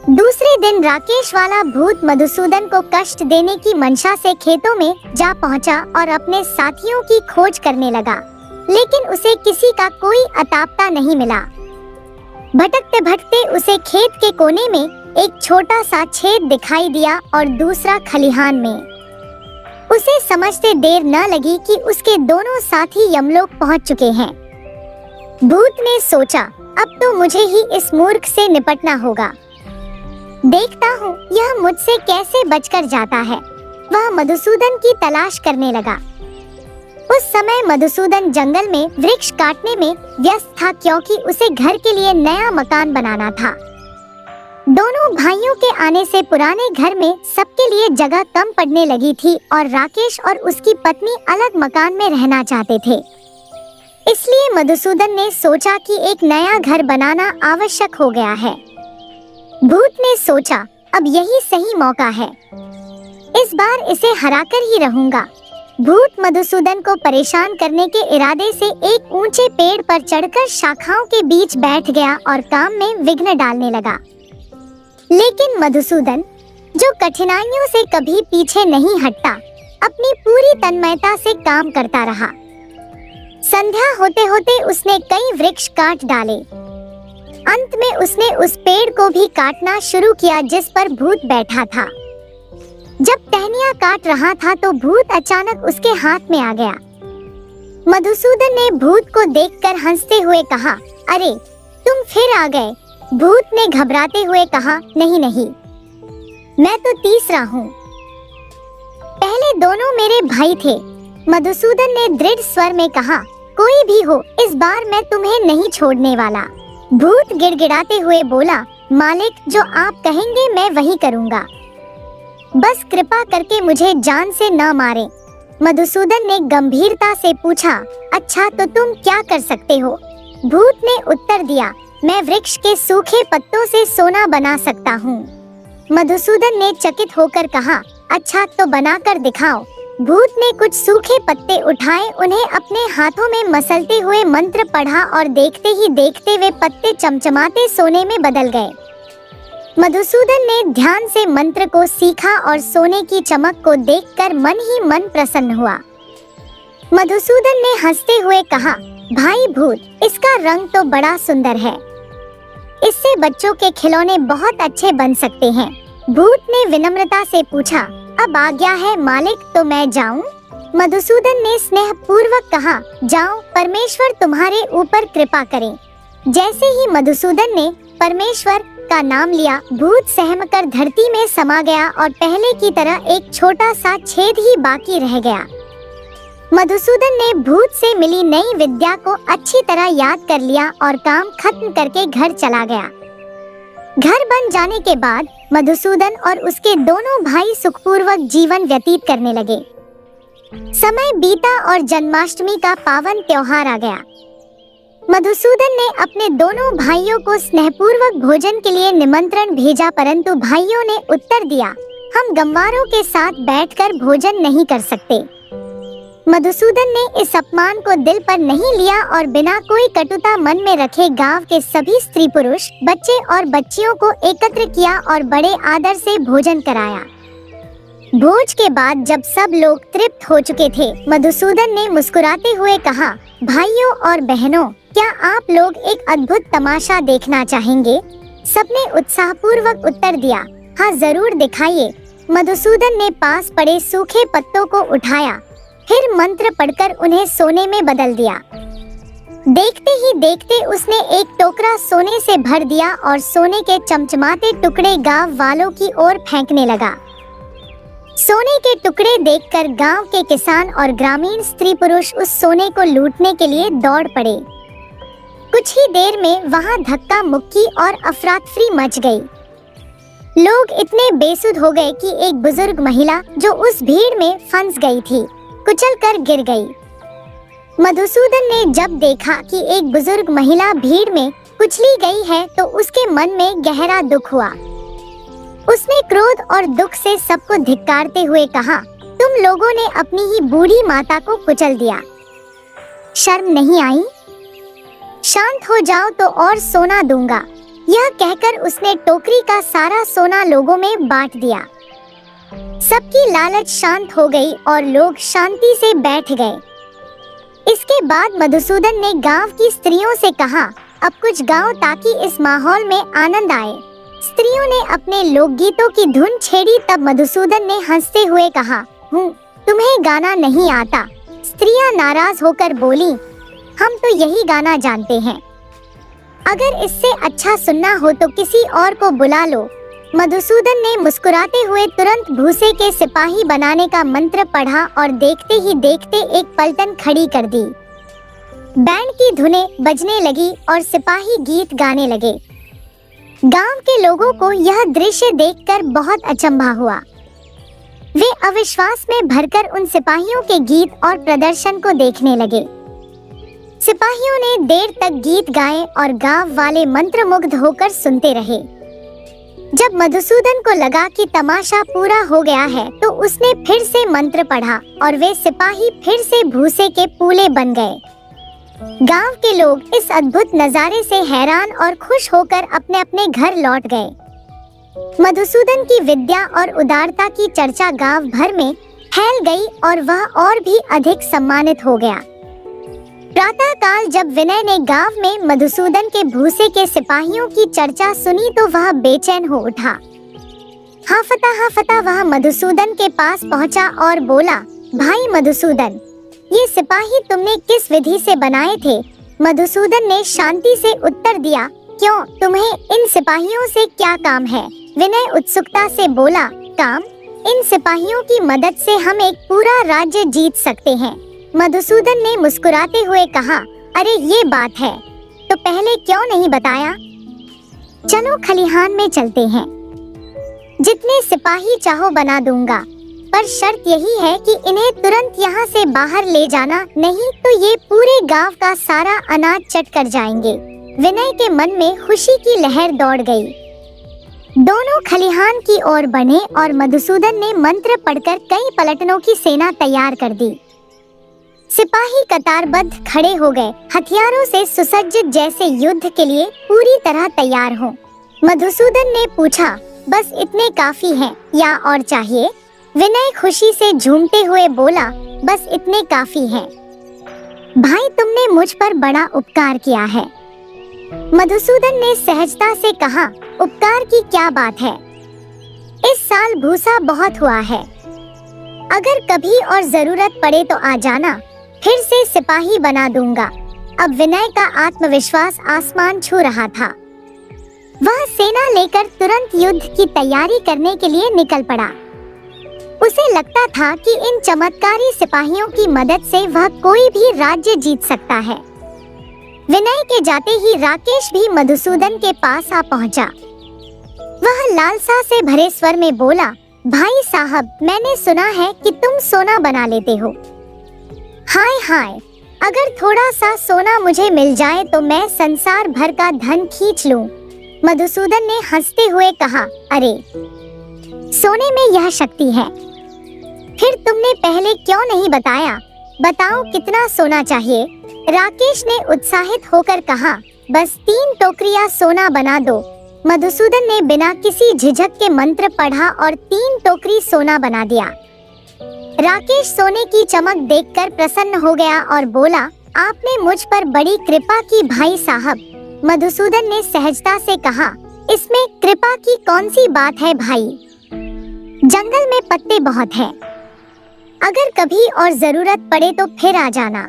दूसरे दिन राकेश वाला भूत मधुसूदन को कष्ट देने की मंशा से खेतों में जा पहुंचा और अपने साथियों की खोज करने लगा, लेकिन उसे किसी का कोई अतापता नहीं मिला। भटकते भटकते उसे खेत के कोने में एक छोटा सा छेद दिखाई दिया और दूसरा खलिहान में। उसे समझते देर न लगी कि उसके दोनों साथी यमलोक पहुंच चुके हैं। भूत ने सोचा, अब तो मुझे ही इस मूर्ख से निपटना होगा, देखता हूँ यह मुझसे कैसे बचकर जाता है। वह मधुसूदन की तलाश करने लगा। उस समय मधुसूदन जंगल में वृक्ष काटने में व्यस्त था, क्योंकि उसे घर के लिए नया मकान बनाना था। दोनों भाइयों के आने से पुराने घर में सबके लिए जगह कम पड़ने लगी थी और राकेश और उसकी पत्नी अलग मकान में रहना चाहते थे। इसलिए मधुसूदन ने सोचा कि एक नया घर बनाना आवश्यक हो गया है। भूत ने सोचा, अब यही सही मौका है, इस बार इसे हराकर ही रहूंगा। भूत मधुसूदन को परेशान करने के इरादे से एक ऊंचे पेड़ पर चढ़कर शाखाओं के बीच बैठ गया और काम में विघ्न डालने लगा। लेकिन मधुसूदन, जो कठिनाइयों से कभी पीछे नहीं हटता, अपनी पूरी तन्मयता से काम करता रहा। संध्या होते होते उसने कई वृक्ष काट डाले। अंत में उसने उस पेड़ को भी काटना शुरू किया जिस पर भूत बैठा था। जब टहनियाँ काट रहा था तो भूत अचानक उसके हाथ में आ गया। मधुसूदन ने भूत को देखकर हंसते हुए कहा, अरे तुम फिर आ गए। भूत ने घबराते हुए कहा, नहीं नहीं, मैं तो तीसरा हूँ, पहले दोनों मेरे भाई थे। मधुसूदन ने दृढ़ स्वर में कहा, कोई भी हो, इस बार मैं तुम्हें नहीं छोड़ने वाला। भूत गिड़गिड़ाते हुए बोला, मालिक जो आप कहेंगे मैं वही करूँगा, बस कृपा करके मुझे जान से न मारे। मधुसूदन ने गंभीरता से पूछा, अच्छा तो तुम क्या कर सकते हो? भूत ने उत्तर दिया, मैं वृक्ष के सूखे पत्तों से सोना बना सकता हूँ। मधुसूदन ने चकित होकर कहा, अच्छा तो बनाकर दिखाओ। भूत ने कुछ सूखे पत्ते उठाए, उन्हें अपने हाथों में मसलते हुए मंत्र पढ़ा और देखते ही देखते वे पत्ते चमचमाते सोने में बदल गए। मधुसूदन ने ध्यान से मंत्र को सीखा और सोने की चमक को देखकर मन ही मन प्रसन्न हुआ। मधुसूदन ने हंसते हुए कहा, भाई भूत, इसका रंग तो बड़ा सुंदर है, इससे बच्चों के खिलौने बहुत अच्छे बन सकते हैं। भूत ने विनम्रता से पूछा, अब आज्ञा है मालिक, तो मैं जाऊं? मधुसूदन ने स्नेह पूर्वक कहा, जाओ, परमेश्वर तुम्हारे ऊपर कृपा करें। जैसे ही मधुसूदन ने परमेश्वर का नाम लिया, भूत सहमकर धरती में समा गया और पहले की तरह एक छोटा सा छेद ही बाकी रह गया। मधुसूदन ने भूत से मिली नई विद्या को अच्छी तरह याद कर लिया और काम खत्म करके घर चला गया। घर बन जाने के बाद मधुसूदन और उसके दोनों भाई सुखपूर्वक जीवन व्यतीत करने लगे। समय बीता और जन्माष्टमी का पावन त्योहार आ गया। मधुसूदन ने अपने दोनों भाइयों को स्नेहपूर्वक भोजन के लिए निमंत्रण भेजा, परंतु भाइयों ने उत्तर दिया, हम गंवारों के साथ बैठकर भोजन नहीं कर सकते। मधुसूदन ने इस अपमान को दिल पर नहीं लिया और बिना कोई कटुता मन में रखे गांव के सभी स्त्री पुरुष, बच्चे और बच्चियों को एकत्र किया और बड़े आदर से भोजन कराया। भोज के बाद जब सब लोग तृप्त हो चुके थे, मधुसूदन ने मुस्कुराते हुए कहा, भाइयों और बहनों, क्या आप लोग एक अद्भुत तमाशा देखना चाहेंगे? सबने उत्साहपूर्वक उत्तर दिया, हाँ जरूर दिखाइए। मधुसूदन ने पास पड़े सूखे पत्तों को उठाया, फिर मंत्र पढ़कर उन्हें सोने में बदल दिया। देखते ही देखते उसने एक टोकरा सोने से भर दिया और सोने के चमचमाते टुकड़े गांव वालों की ओर फेंकने लगा। सोने के टुकड़े देखकर गांव के किसान और ग्रामीण स्त्री पुरुष उस सोने को लूटने के लिए दौड़ पड़े। कुछ ही देर में वहां धक्का मुक्की और अफरातफरी मच गई। लोग इतने बेसुध हो गए कि एक बुजुर्ग महिला जो उस भीड़ में फंस गई थी, कुचल कर गिर गई। मधुसूदन ने जब देखा कि एक बुजुर्ग महिला भीड़ में कुचली गई है तो उसके मन में गहरा दुख हुआ। उसने क्रोध और दुख से सबको धिक्कारते हुए कहा, तुम लोगों ने अपनी ही बूढ़ी माता को कुचल दिया, शर्म नहीं आई? शांत हो जाओ तो और सोना दूंगा। यह कहकर उसने टोकरी का सारा सोना लोगों में बांट दिया। सबकी लालच शांत हो गई और लोग शांति से बैठ गए। इसके बाद मधुसूदन ने गांव की स्त्रियों से कहा, अब कुछ गाओ ताकि इस माहौल में आनंद आए। स्त्रियों ने अपने लोकगीतों की धुन छेड़ी। तब मधुसूदन ने हंसते हुए कहा, तुम्हें गाना नहीं आता? स्त्रियां नाराज होकर बोली, हम तो यही गाना जानते हैं। अगर इससे अच्छा सुनना हो तो किसी और को बुला लो। मधुसूदन ने मुस्कुराते हुए तुरंत भूसे के सिपाही बनाने का मंत्र पढ़ा और देखते ही देखते एक पलटन खड़ी कर दी। बैंड की धुनें बजने लगी और सिपाही गीत गाने लगे। गांव के लोगों को यह दृश्य देखकर बहुत अचंभा हुआ। वे अविश्वास में भरकर उन सिपाहियों के गीत और प्रदर्शन को देखने लगे। सिपाहियों ने देर तक गीत गाए और गांव वाले मंत्रमुग्ध होकर सुनते रहे। जब मधुसूदन को लगा कि तमाशा पूरा हो गया है तो उसने फिर से मंत्र पढ़ा और वे सिपाही फिर से भूसे के पूले बन गए। गांव के लोग इस अद्भुत नजारे से हैरान और खुश होकर अपने अपने घर लौट गए। मधुसूदन की विद्या और उदारता की चर्चा गांव भर में फैल गई और वह और भी अधिक सम्मानित हो गया। प्रातः काल जब विनय ने गांव में मधुसूदन के भूसे के सिपाहियों की चर्चा सुनी तो वह बेचैन हो उठा। हाफता वह मधुसूदन के पास पहुंचा और बोला, भाई मधुसूदन, ये सिपाही तुमने किस विधि से बनाए थे? मधुसूदन ने शांति से उत्तर दिया, क्यों, तुम्हें इन सिपाहियों से क्या काम है? विनय उत्सुकता से बोला, काम? इन सिपाहियों की मदद से हम एक पूरा राज्य जीत सकते हैं। मधुसूदन ने मुस्कुराते हुए कहा, अरे ये बात है तो पहले क्यों नहीं बताया? चलो खलिहान में चलते हैं, जितने सिपाही चाहो बना दूंगा, पर शर्त यही है कि इन्हें तुरंत यहाँ से बाहर ले जाना, नहीं तो ये पूरे गांव का सारा अनाज चट कर जाएंगे। विनय के मन में खुशी की लहर दौड़ गई। दोनों खलिहान की ओर बढ़े और मधुसूदन ने मंत्र पढ़कर कई पलटनों की सेना तैयार कर दी। सिपाही कतारबद्ध खड़े हो गए, हथियारों से सुसज्जित, जैसे युद्ध के लिए पूरी तरह तैयार हों। मधुसूदन ने पूछा, बस इतने काफी हैं या और चाहिए? विनय खुशी से झूमते हुए बोला, बस इतने काफी हैं। भाई, तुमने मुझ पर बड़ा उपकार किया है। मधुसूदन ने सहजता से कहा, उपकार की क्या बात है? इस साल भूसा बहुत हुआ है, अगर कभी और जरूरत पड़े तो आ जाना, फिर से सिपाही बना दूंगा। अब विनय का आत्मविश्वास आसमान छू रहा था। वह सेना लेकर तुरंत युद्ध की तैयारी करने के लिए निकल पड़ा। उसे लगता था कि इन चमत्कारी सिपाहियों की मदद से वह कोई भी राज्य जीत सकता है। विनय के जाते ही राकेश भी मधुसूदन के पास आ पहुंचा। वह लालसा से भरे स्वर में बोला, भाई साहब, मैंने सुना है कि तुम सोना बना लेते हो। हाय हाय, अगर थोड़ा सा सोना मुझे मिल जाए तो मैं संसार भर का धन खींच लूं। मधुसूदन ने हंसते हुए कहा, अरे, सोने में यह शक्ति है, फिर तुमने पहले क्यों नहीं बताया? बताओ कितना सोना चाहिए? राकेश ने उत्साहित होकर कहा, बस 3 टोकरियां सोना बना दो। मधुसूदन ने बिना किसी झिझक के मंत्र पढ़ा और 3 टोकरी सोना बना दिया। राकेश सोने की चमक देखकर प्रसन्न हो गया और बोला, आपने मुझ पर बड़ी कृपा की भाई साहब। मधुसूदन ने सहजता से कहा, इसमें कृपा की कौन सी बात है भाई? जंगल में पत्ते बहुत हैं। अगर कभी और जरूरत पड़े तो फिर आ जाना।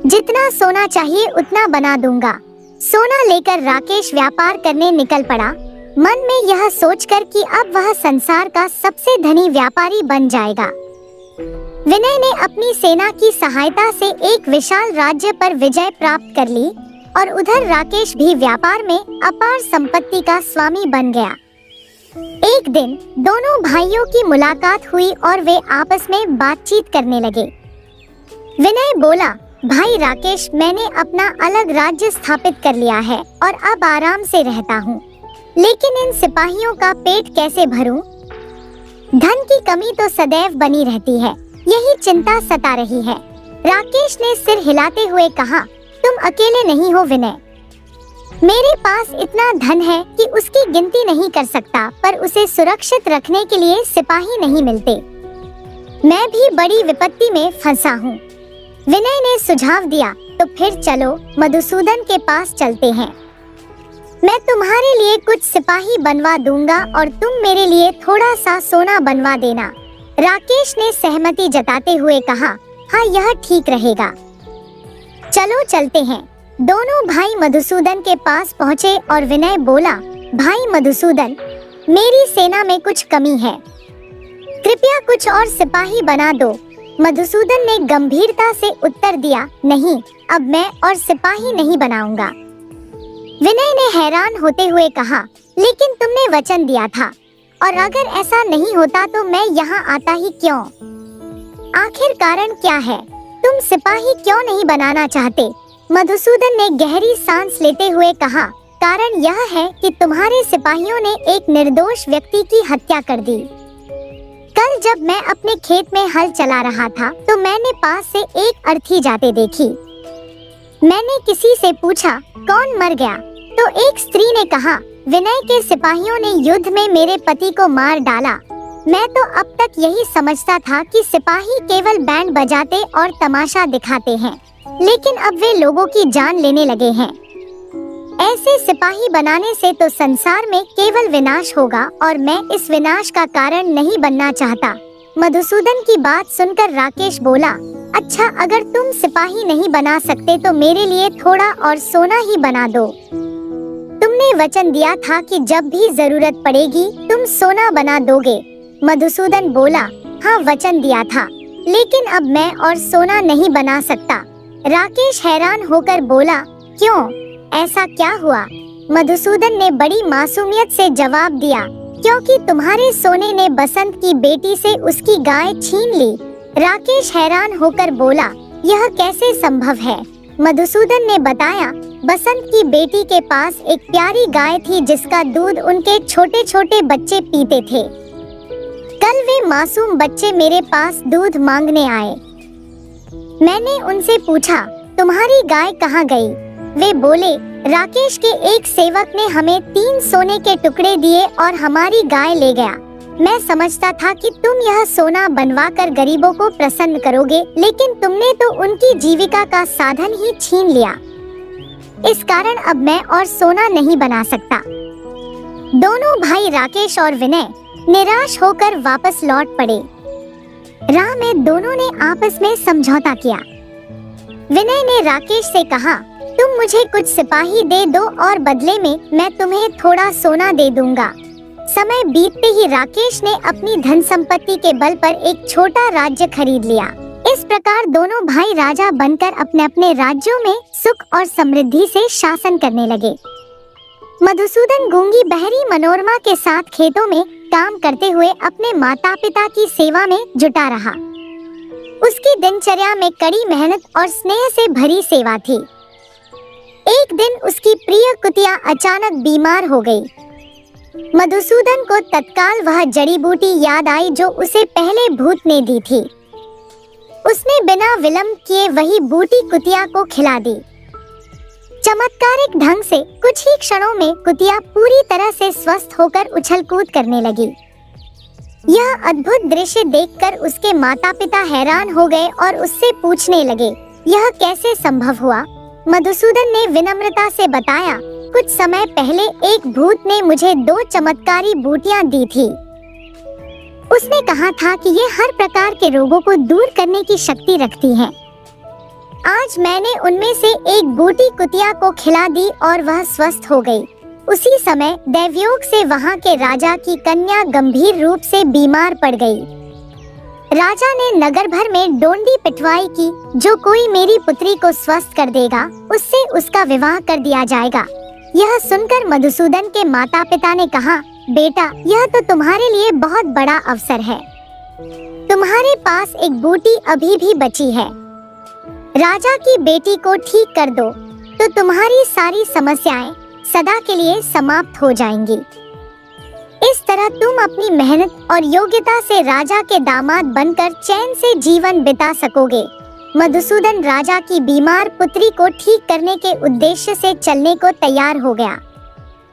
जितना सोना चाहिए उतना बना दूंगा। सोना लेकर राकेश व्यापार करने निकल पड़ा, मन में यह सोचकर कि अब वह संसार का सबसे धनी व्यापारी बन जाएगा। विनय ने अपनी सेना की सहायता से एक विशाल राज्य पर विजय प्राप्त कर ली और उधर राकेश भी व्यापार में अपार संपत्ति का स्वामी बन गया। एक दिन दोनों भाइयों की मुलाकात हुई और वे आपस में बातचीत करने लगे। विनय बोला, भाई राकेश, मैंने अपना अलग राज्य स्थापित कर लिया है और अब आराम से रहता हूँ, लेकिन इन सिपाहियों का पेट कैसे भरूं? धन की कमी तो सदैव बनी रहती है, यही चिंता सता रही है। राकेश ने सिर हिलाते हुए कहा, तुम अकेले नहीं हो विनय। मेरे पास इतना धन है कि उसकी गिनती नहीं कर सकता, पर उसे सुरक्षित रखने के लिए सिपाही नहीं मिलते। मैं भी बड़ी विपत्ति में फंसा हूँ। विनय ने सुझाव दिया, तो फिर चलो मधुसूदन के पास चलते हैं। मैं तुम्हारे लिए कुछ सिपाही बनवा दूंगा और तुम मेरे लिए थोड़ा सा सोना बनवा देना। राकेश ने सहमति जताते हुए कहा, हाँ, यह ठीक रहेगा। चलो चलते हैं। दोनों भाई मधुसूदन के पास पहुँचे और विनय बोला, भाई मधुसूदन, मेरी सेना में कुछ कमी है, कृपया कुछ और सिपाही बना दो। मधुसूदन ने गंभीरता से उत्तर दिया, नहीं, अब मैं और सिपाही नहीं बनाऊंगा। विनय ने हैरान होते हुए कहा, लेकिन तुमने वचन दिया था, और अगर ऐसा नहीं होता तो मैं यहाँ आता ही क्यों? आखिर कारण क्या है? तुम सिपाही क्यों नहीं बनाना चाहते? मधुसूदन ने गहरी सांस लेते हुए कहा, कारण यह है कि तुम्हारे सिपाहियों ने एक निर्दोष व्यक्ति की हत्या कर दी। कल जब मैं अपने खेत में हल चला रहा था तो मैंने पास से एक अर्थी जाते देखी। मैंने किसी से पूछा, कौन मर गया? तो एक स्त्री ने कहा, विनय के सिपाहियों ने युद्ध में मेरे पति को मार डाला। मैं तो अब तक यही समझता था कि सिपाही केवल बैंड बजाते और तमाशा दिखाते हैं, लेकिन अब वे लोगों की जान लेने लगे हैं। ऐसे सिपाही बनाने से तो संसार में केवल विनाश होगा और मैं इस विनाश का कारण नहीं बनना चाहता। मधुसूदन की बात सुनकर राकेश बोला, अच्छा, अगर तुम सिपाही नहीं बना सकते तो मेरे लिए थोड़ा और सोना ही बना दो। तुमने वचन दिया था कि जब भी जरूरत पड़ेगी तुम सोना बना दोगे। मधुसूदन बोला, हाँ, वचन दिया था, लेकिन अब मैं और सोना नहीं बना सकता। राकेश हैरान होकर बोला, क्यों, ऐसा क्या हुआ? मधुसूदन ने बड़ी मासूमियत से जवाब दिया, क्योंकि तुम्हारे सोने ने बसंत की बेटी से उसकी गाय छीन ली। राकेश हैरान होकर बोला, यह कैसे संभव है? मधुसूदन ने बताया, बसंत की बेटी के पास एक प्यारी गाय थी जिसका दूध उनके छोटे छोटे बच्चे पीते थे। कल वे मासूम बच्चे मेरे पास दूध मांगने आए। मैंने उनसे पूछा, तुम्हारी गाय कहाँ गई? वे बोले, राकेश के एक सेवक ने हमें 3 सोने के टुकड़े दिए और हमारी गाय ले गया। मैं समझता था कि तुम यह सोना बनवाकर गरीबों को प्रसन्न करोगे, लेकिन तुमने तो उनकी जीविका का साधन ही छीन लिया। इस कारण अब मैं और सोना नहीं बना सकता। दोनों भाई राकेश और विनय निराश होकर वापस लौट पड़े। राह में दोनों ने आपस में समझौता किया। विनय ने राकेश से कहा, तुम मुझे कुछ सिपाही दे दो और बदले में मैं तुम्हें थोड़ा सोना दे दूंगा। समय बीतते ही राकेश ने अपनी धन संपत्ति के बल पर एक छोटा राज्य खरीद लिया। इस प्रकार दोनों भाई राजा बनकर अपने अपने राज्यों में सुख और समृद्धि से शासन करने लगे। मधुसूदन गूंगी बहरी मनोरमा के साथ खेतों में काम करते हुए अपने माता पिता की सेवा में जुटा रहा। उसकी दिनचर्या में कड़ी मेहनत और स्नेह से भरी सेवा थी। एक दिन उसकी प्रिय कुतिया अचानक बीमार हो गई। मधुसूदन को तत्काल वह जड़ी बूटी याद आई जो उसे पहले भूत ने दी थी। उसने बिना विलंब किए वही बूटी कुतिया को खिला दी। चमत्कारिक ढंग से कुछ ही क्षणों में कुतिया पूरी तरह से स्वस्थ होकर उछल कूद करने लगी। यह अद्भुत दृश्य देखकर उसके माता पिता हैरान हो गए और उससे पूछने लगे, यह कैसे संभव हुआ? मधुसूदन ने विनम्रता से बताया, कुछ समय पहले एक भूत ने मुझे 2 चमत्कारी बूटियां दी थी। उसने कहा था कि ये हर प्रकार के रोगों को दूर करने की शक्ति रखती हैं। आज मैंने उनमें से एक बूटी कुतिया को खिला दी और वह स्वस्थ हो गई। उसी समय दैवयोग से वहां के राजा की कन्या गंभीर रूप से बीमार पड़ गई। राजा ने नगर भर में डोंडी पिटवाई की, जो कोई मेरी पुत्री को स्वस्थ कर देगा उससे उसका विवाह कर दिया जाएगा। यह सुनकर मधुसूदन के माता पिता ने कहा, बेटा यह तो तुम्हारे लिए बहुत बड़ा अवसर है। तुम्हारे पास एक बूटी अभी भी बची है। राजा की बेटी को ठीक कर दो तो तुम्हारी सारी समस्याएं सदा के लिए समाप्त हो जाएंगी। इस तरह तुम अपनी मेहनत और योग्यता से राजा के दामाद बनकर चैन से जीवन बिता सकोगे। मधुसूदन राजा की बीमार पुत्री को ठीक करने के उद्देश्य से चलने को तैयार हो गया।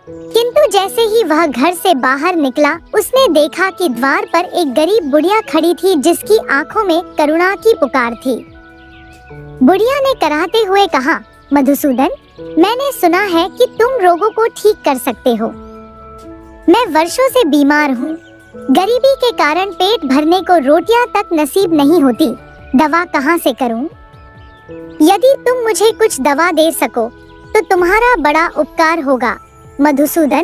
किंतु जैसे ही वह घर से बाहर निकला, उसने देखा कि द्वार पर एक गरीब बुढ़िया खड़ी थी जिसकी आंखों में करुणा की पुकार थी। बुढ़िया ने कराहते हुए कहा, मधुसूदन, मैंने सुना है कि तुम रोगों को ठीक कर सकते हो। मैं वर्षों से बीमार हूँ। गरीबी के कारण पेट भरने को रोटियां तक नसीब नहीं होती। दवा कहाँ से करूँ? यदि तुम मुझे कुछ दवा दे सको तो तुम्हारा बड़ा उपकार होगा। मधुसूदन,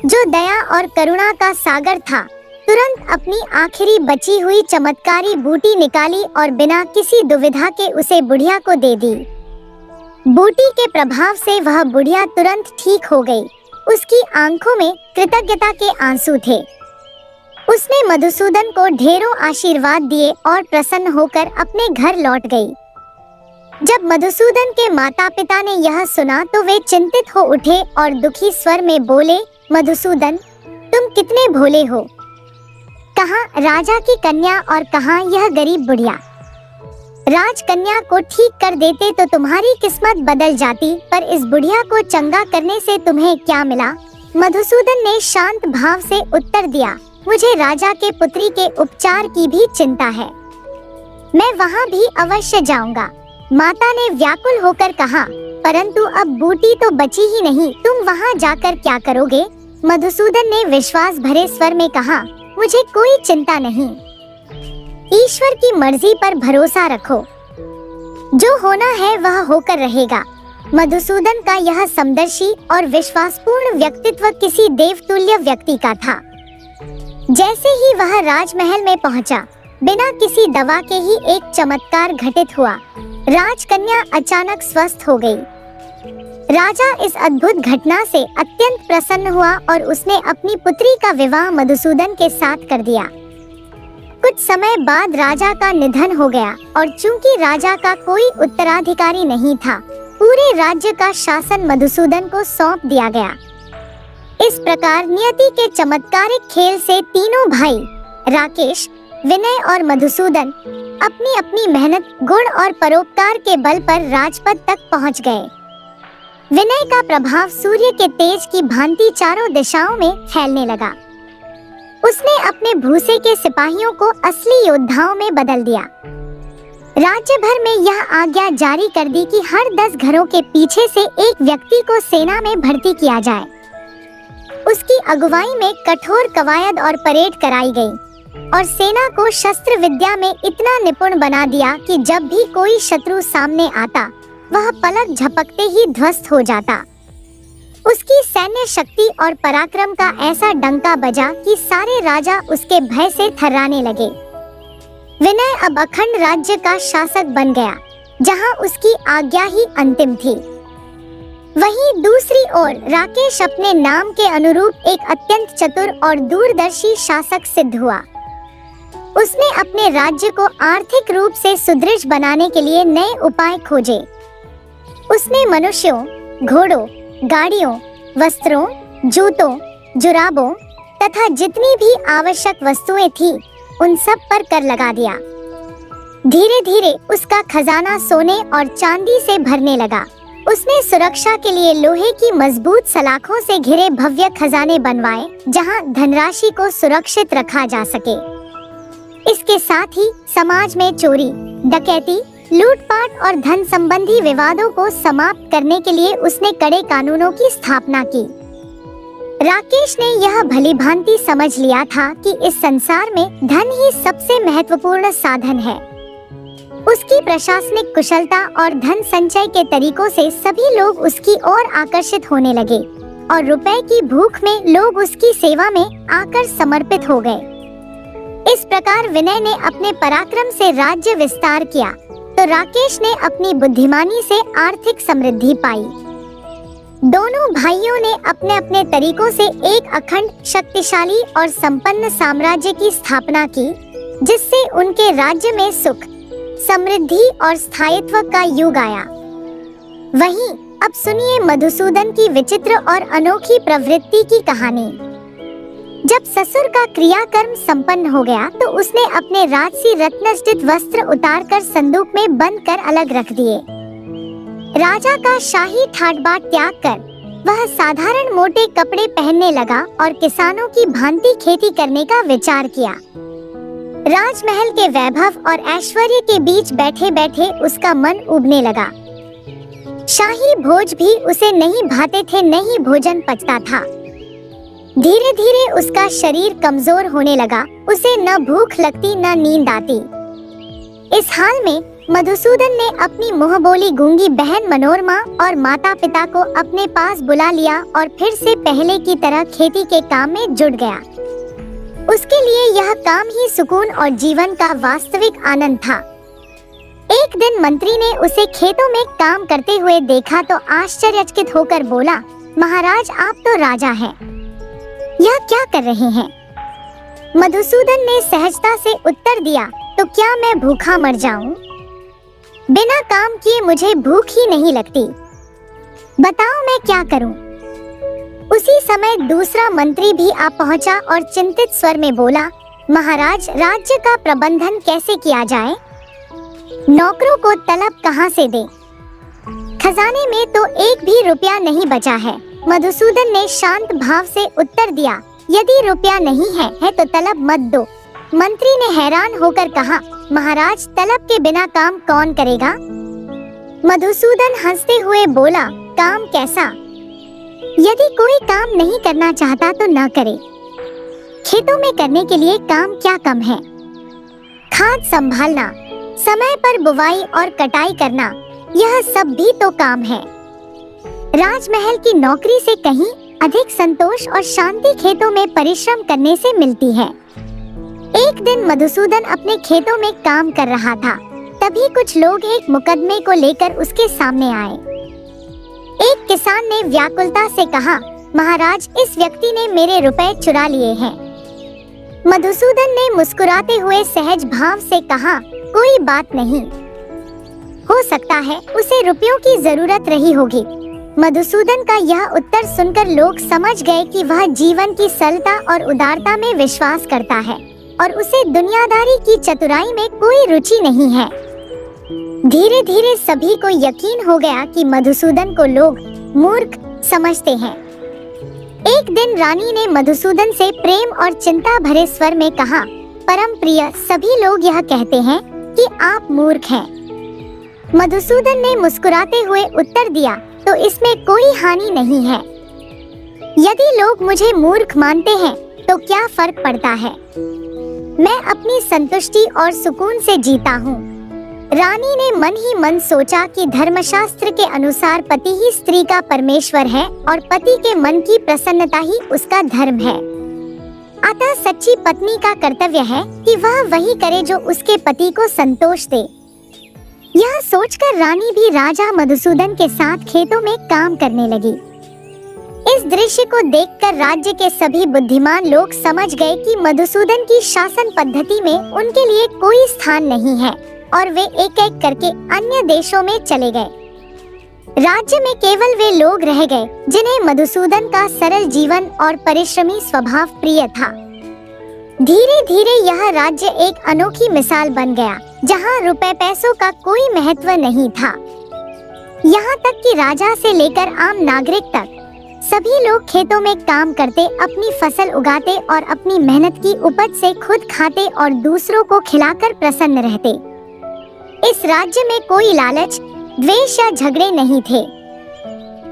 जो दया और करुणा का सागर था, तुरंत अपनी आखिरी बची हुई चमत्कारी बूटी निकाली और बिना किसी दुविधा के उसे बुढ़िया को दे दी। बूटी के प्रभाव से वह बुढ़िया तुरंत ठीक हो गई। उसकी आंखों में कृतज्ञता के आंसू थे। उसने मधुसूदन को ढेरों आशीर्वाद दिए और प्रसन्न होकर अपने घर लौट गई। जब मधुसूदन के माता पिता ने यह सुना तो वे चिंतित हो उठे और दुखी स्वर में बोले, मधुसूदन, तुम कितने भोले हो। कहाँ राजा की कन्या और कहाँ यह गरीब बुढ़िया। राजकन्या को ठीक कर देते तो तुम्हारी किस्मत बदल जाती, पर इस बुढ़िया को चंगा करने से तुम्हें क्या मिला? मधुसूदन ने शांत भाव से उत्तर दिया, मुझे राजा के पुत्री के उपचार की भी चिंता है। मैं वहाँ भी अवश्य जाऊंगा। माता ने व्याकुल होकर कहा, परंतु अब बूटी तो बची ही नहीं, तुम वहाँ जाकर क्या करोगे? मधुसूदन ने विश्वास भरे स्वर में कहा, मुझे कोई चिंता नहीं। ईश्वर की मर्जी पर भरोसा रखो। जो होना है वह होकर रहेगा। मधुसूदन का यह समदर्शी और विश्वासपूर्ण व्यक्तित्व किसी देवतुल्य व्यक्ति का था। जैसे ही वह राजमहल में पहुंचा, बिना किसी दवा के ही एक चमत्कार घटित हुआ। राजकन्या अचानक स्वस्थ हो गई। राजा इस अद्भुत घटना से अत्यंत प्रसन्न हुआ और उसने अपनी पुत्री का विवाह मधुसूदन के साथ कर दिया। कुछ समय बाद राजा का निधन हो गया और चूंकि राजा का कोई उत्तराधिकारी नहीं था, पूरे राज्य का शासन मधुसूदन को सौंप दिया गया। इस प्रकार नियति के चमत्कारिक खेल से तीनों भाई राकेश, विनय और मधुसूदन अपनी अपनी मेहनत, गुण और परोपकार के बल पर राजपद तक पहुंच गए। विनय का प्रभाव सूर्य के तेज की भांति चारों दिशाओं में फैलने लगा। उसने अपने भूसे के सिपाहियों को असली योद्धाओं में बदल दिया। राज्य भर में यह आज्ञा जारी कर दी कि हर 10 घरों के पीछे से एक व्यक्ति को सेना में भर्ती किया जाए। उसकी अगुवाई में कठोर कवायद और परेड कराई गई और सेना को शस्त्र विद्या में इतना निपुण बना दिया कि जब भी कोई शत्रु सामने आता, वह पलक झपकते ही ध्वस्त हो जाता। उसकी सैन्य शक्ति और पराक्रम का ऐसा डंका बजा कि सारे राजा उसके भय से थर्राने लगे। विनय अब अखंड राज्य का शासक बन गया, जहां उसकी आज्ञा ही अंतिम थी। वहीं दूसरी ओर राकेश अपने नाम के अनुरूप एक अत्यंत चतुर और दूरदर्शी शासक सिद्ध हुआ। उसने अपने राज्य को आर्थिक रूप से सुदृढ़ बनाने के लिए नए उपाय खोजे। उसने मनुष्यों, घोड़ों, गाड़ियों, वस्त्रों, जूतों, जुराबों तथा जितनी भी आवश्यक वस्तुएं थीं, उन सब पर कर लगा दिया। धीरे धीरे उसका खजाना सोने और चांदी से भरने लगा। उसने सुरक्षा के लिए लोहे की मजबूत सलाखों से घिरे भव्य खजाने बनवाए, जहां धनराशि को सुरक्षित रखा जा सके। इसके साथ ही समाज में चोरी, डकैती, लूटपाट और धन संबंधी विवादों को समाप्त करने के लिए उसने कड़े कानूनों की स्थापना की। राकेश ने यह भलीभांति समझ लिया था कि इस संसार में धन ही सबसे महत्वपूर्ण साधन है। उसकी प्रशासनिक कुशलता और धन संचय के तरीकों से सभी लोग उसकी ओर आकर्षित होने लगे और रुपए की भूख में लोग उसकी सेवा में आकर समर्पित हो गए। इस प्रकार विनय ने अपने पराक्रम से राज्य विस्तार किया, तो राकेश ने अपनी बुद्धिमानी से आर्थिक समृद्धि पाई। दोनों भाइयों ने अपने अपने तरीकों से एक अखंड, शक्तिशाली और संपन्न साम्राज्य की स्थापना की, जिससे उनके राज्य में सुख, समृद्धि और स्थायित्व का युग आया। वहीं अब सुनिए मधुसूदन की विचित्र और अनोखी प्रवृत्ति की कहानी। जब ससुर का क्रियाकर्म संपन्न हो गया, तो उसने अपने राजसी रत्नजटित वस्त्र उतारकर संदूक में बंद कर अलग रख दिए। राजा का शाही ठाट-बाट त्याग कर वह साधारण मोटे कपड़े पहनने लगा और किसानों की भांति खेती करने का विचार किया। राजमहल के वैभव और ऐश्वर्य के बीच बैठे बैठे उसका मन उबने लगा। शाही भोज भी उसे नहीं भाते थे, न ही भोजन पचता था। धीरे धीरे उसका शरीर कमजोर होने लगा। उसे न भूख लगती न नींद आती। इस हाल में मधुसूदन ने अपनी मुंहबोली गूंगी बहन मनोरमा और माता पिता को अपने पास बुला लिया और फिर से पहले की तरह खेती के काम में जुट गया। उसके लिए यह काम ही सुकून और जीवन का वास्तविक आनंद था। एक दिन मंत्री ने उसे खेतों में काम करते हुए देखा तो आश्चर्यचकित होकर बोला, महाराज, आप तो राजा हैं, यह क्या कर रहे हैं? मधुसूदन ने सहजता से उत्तर दिया, तो क्या मैं भूखा मर जाऊं? बिना काम किए मुझे भूख ही नहीं लगती। बताओ मैं क्या करूं? उसी समय दूसरा मंत्री भी आ पहुंचा और चिंतित स्वर में बोला, महाराज, राज्य का प्रबंधन कैसे किया जाए? नौकरों को तलब कहां से दें? खजाने में तो एक भी रुपया नहीं बचा है। मधुसूदन ने शांत भाव से उत्तर दिया, यदि रुपया नहीं है तो तलब मत दो। मंत्री ने हैरान होकर कहा, महाराज, तलब के बिना काम कौन करेगा? मधुसूदन हंसते हुए बोला, काम कैसा? यदि कोई काम नहीं करना चाहता तो न करे। खेतों में करने के लिए काम क्या कम है? खाद संभालना, समय पर बुवाई और कटाई करना, यह सब भी तो काम है। राजमहल की नौकरी से कहीं अधिक संतोष और शांति खेतों में परिश्रम करने से मिलती है। एक दिन मधुसूदन अपने खेतों में काम कर रहा था, तभी कुछ लोग एक मुकदमे को लेकर उसके सामने आए। एक किसान ने व्याकुलता से कहा, महाराज, इस व्यक्ति ने मेरे रुपए चुरा लिए हैं। मधुसूदन ने मुस्कुराते हुए सहज भाव से कहा, कोई बात नहीं, हो सकता है उसे रुपयों की जरूरत रही होगी। मधुसूदन का यह उत्तर सुनकर लोग समझ गए कि वह जीवन की सरलता और उदारता में विश्वास करता है और उसे दुनियादारी की चतुराई में कोई रुचि नहीं है। धीरे धीरे सभी को यकीन हो गया कि मधुसूदन को लोग मूर्ख समझते हैं। एक दिन रानी ने मधुसूदन से प्रेम और चिंता भरे स्वर में कहा, परम प्रिय, सभी लोग यह कहते हैं कि आप मूर्ख हैं। मधुसूदन ने मुस्कुराते हुए उत्तर दिया, तो इसमें कोई हानि नहीं है। यदि लोग मुझे मूर्ख मानते हैं तो क्या फर्क पड़ता है? मैं अपनी संतुष्टि और सुकून से जीता हूँ। रानी ने मन ही मन सोचा कि धर्मशास्त्र के अनुसार पति ही स्त्री का परमेश्वर है और पति के मन की प्रसन्नता ही उसका धर्म है। अतः सच्ची पत्नी का कर्तव्य है कि वह वही करे जो उसके पति को संतोष दे। यह सोचकर रानी भी राजा मधुसूदन के साथ खेतों में काम करने लगी। इस दृश्य को देखकर राज्य के सभी बुद्धिमान लोग समझ गए कि मधुसूदन की शासन पद्धति में उनके लिए कोई स्थान नहीं है और वे एक एक करके अन्य देशों में चले गए। राज्य में केवल वे लोग रह गए जिन्हें मधुसूदन का सरल जीवन और परिश्रमी स्वभाव प्रिय था। धीरे धीरे यह राज्य एक अनोखी मिसाल बन गया, जहां रुपए पैसों का कोई महत्व नहीं था। यहाँ तक कि राजा से लेकर आम नागरिक तक सभी लोग खेतों में काम करते, अपनी फसल उगाते और अपनी मेहनत की उपज से खुद खाते और दूसरों को खिलाकर प्रसन्न रहते। इस राज्य में कोई लालच, द्वेष या झगड़े नहीं थे।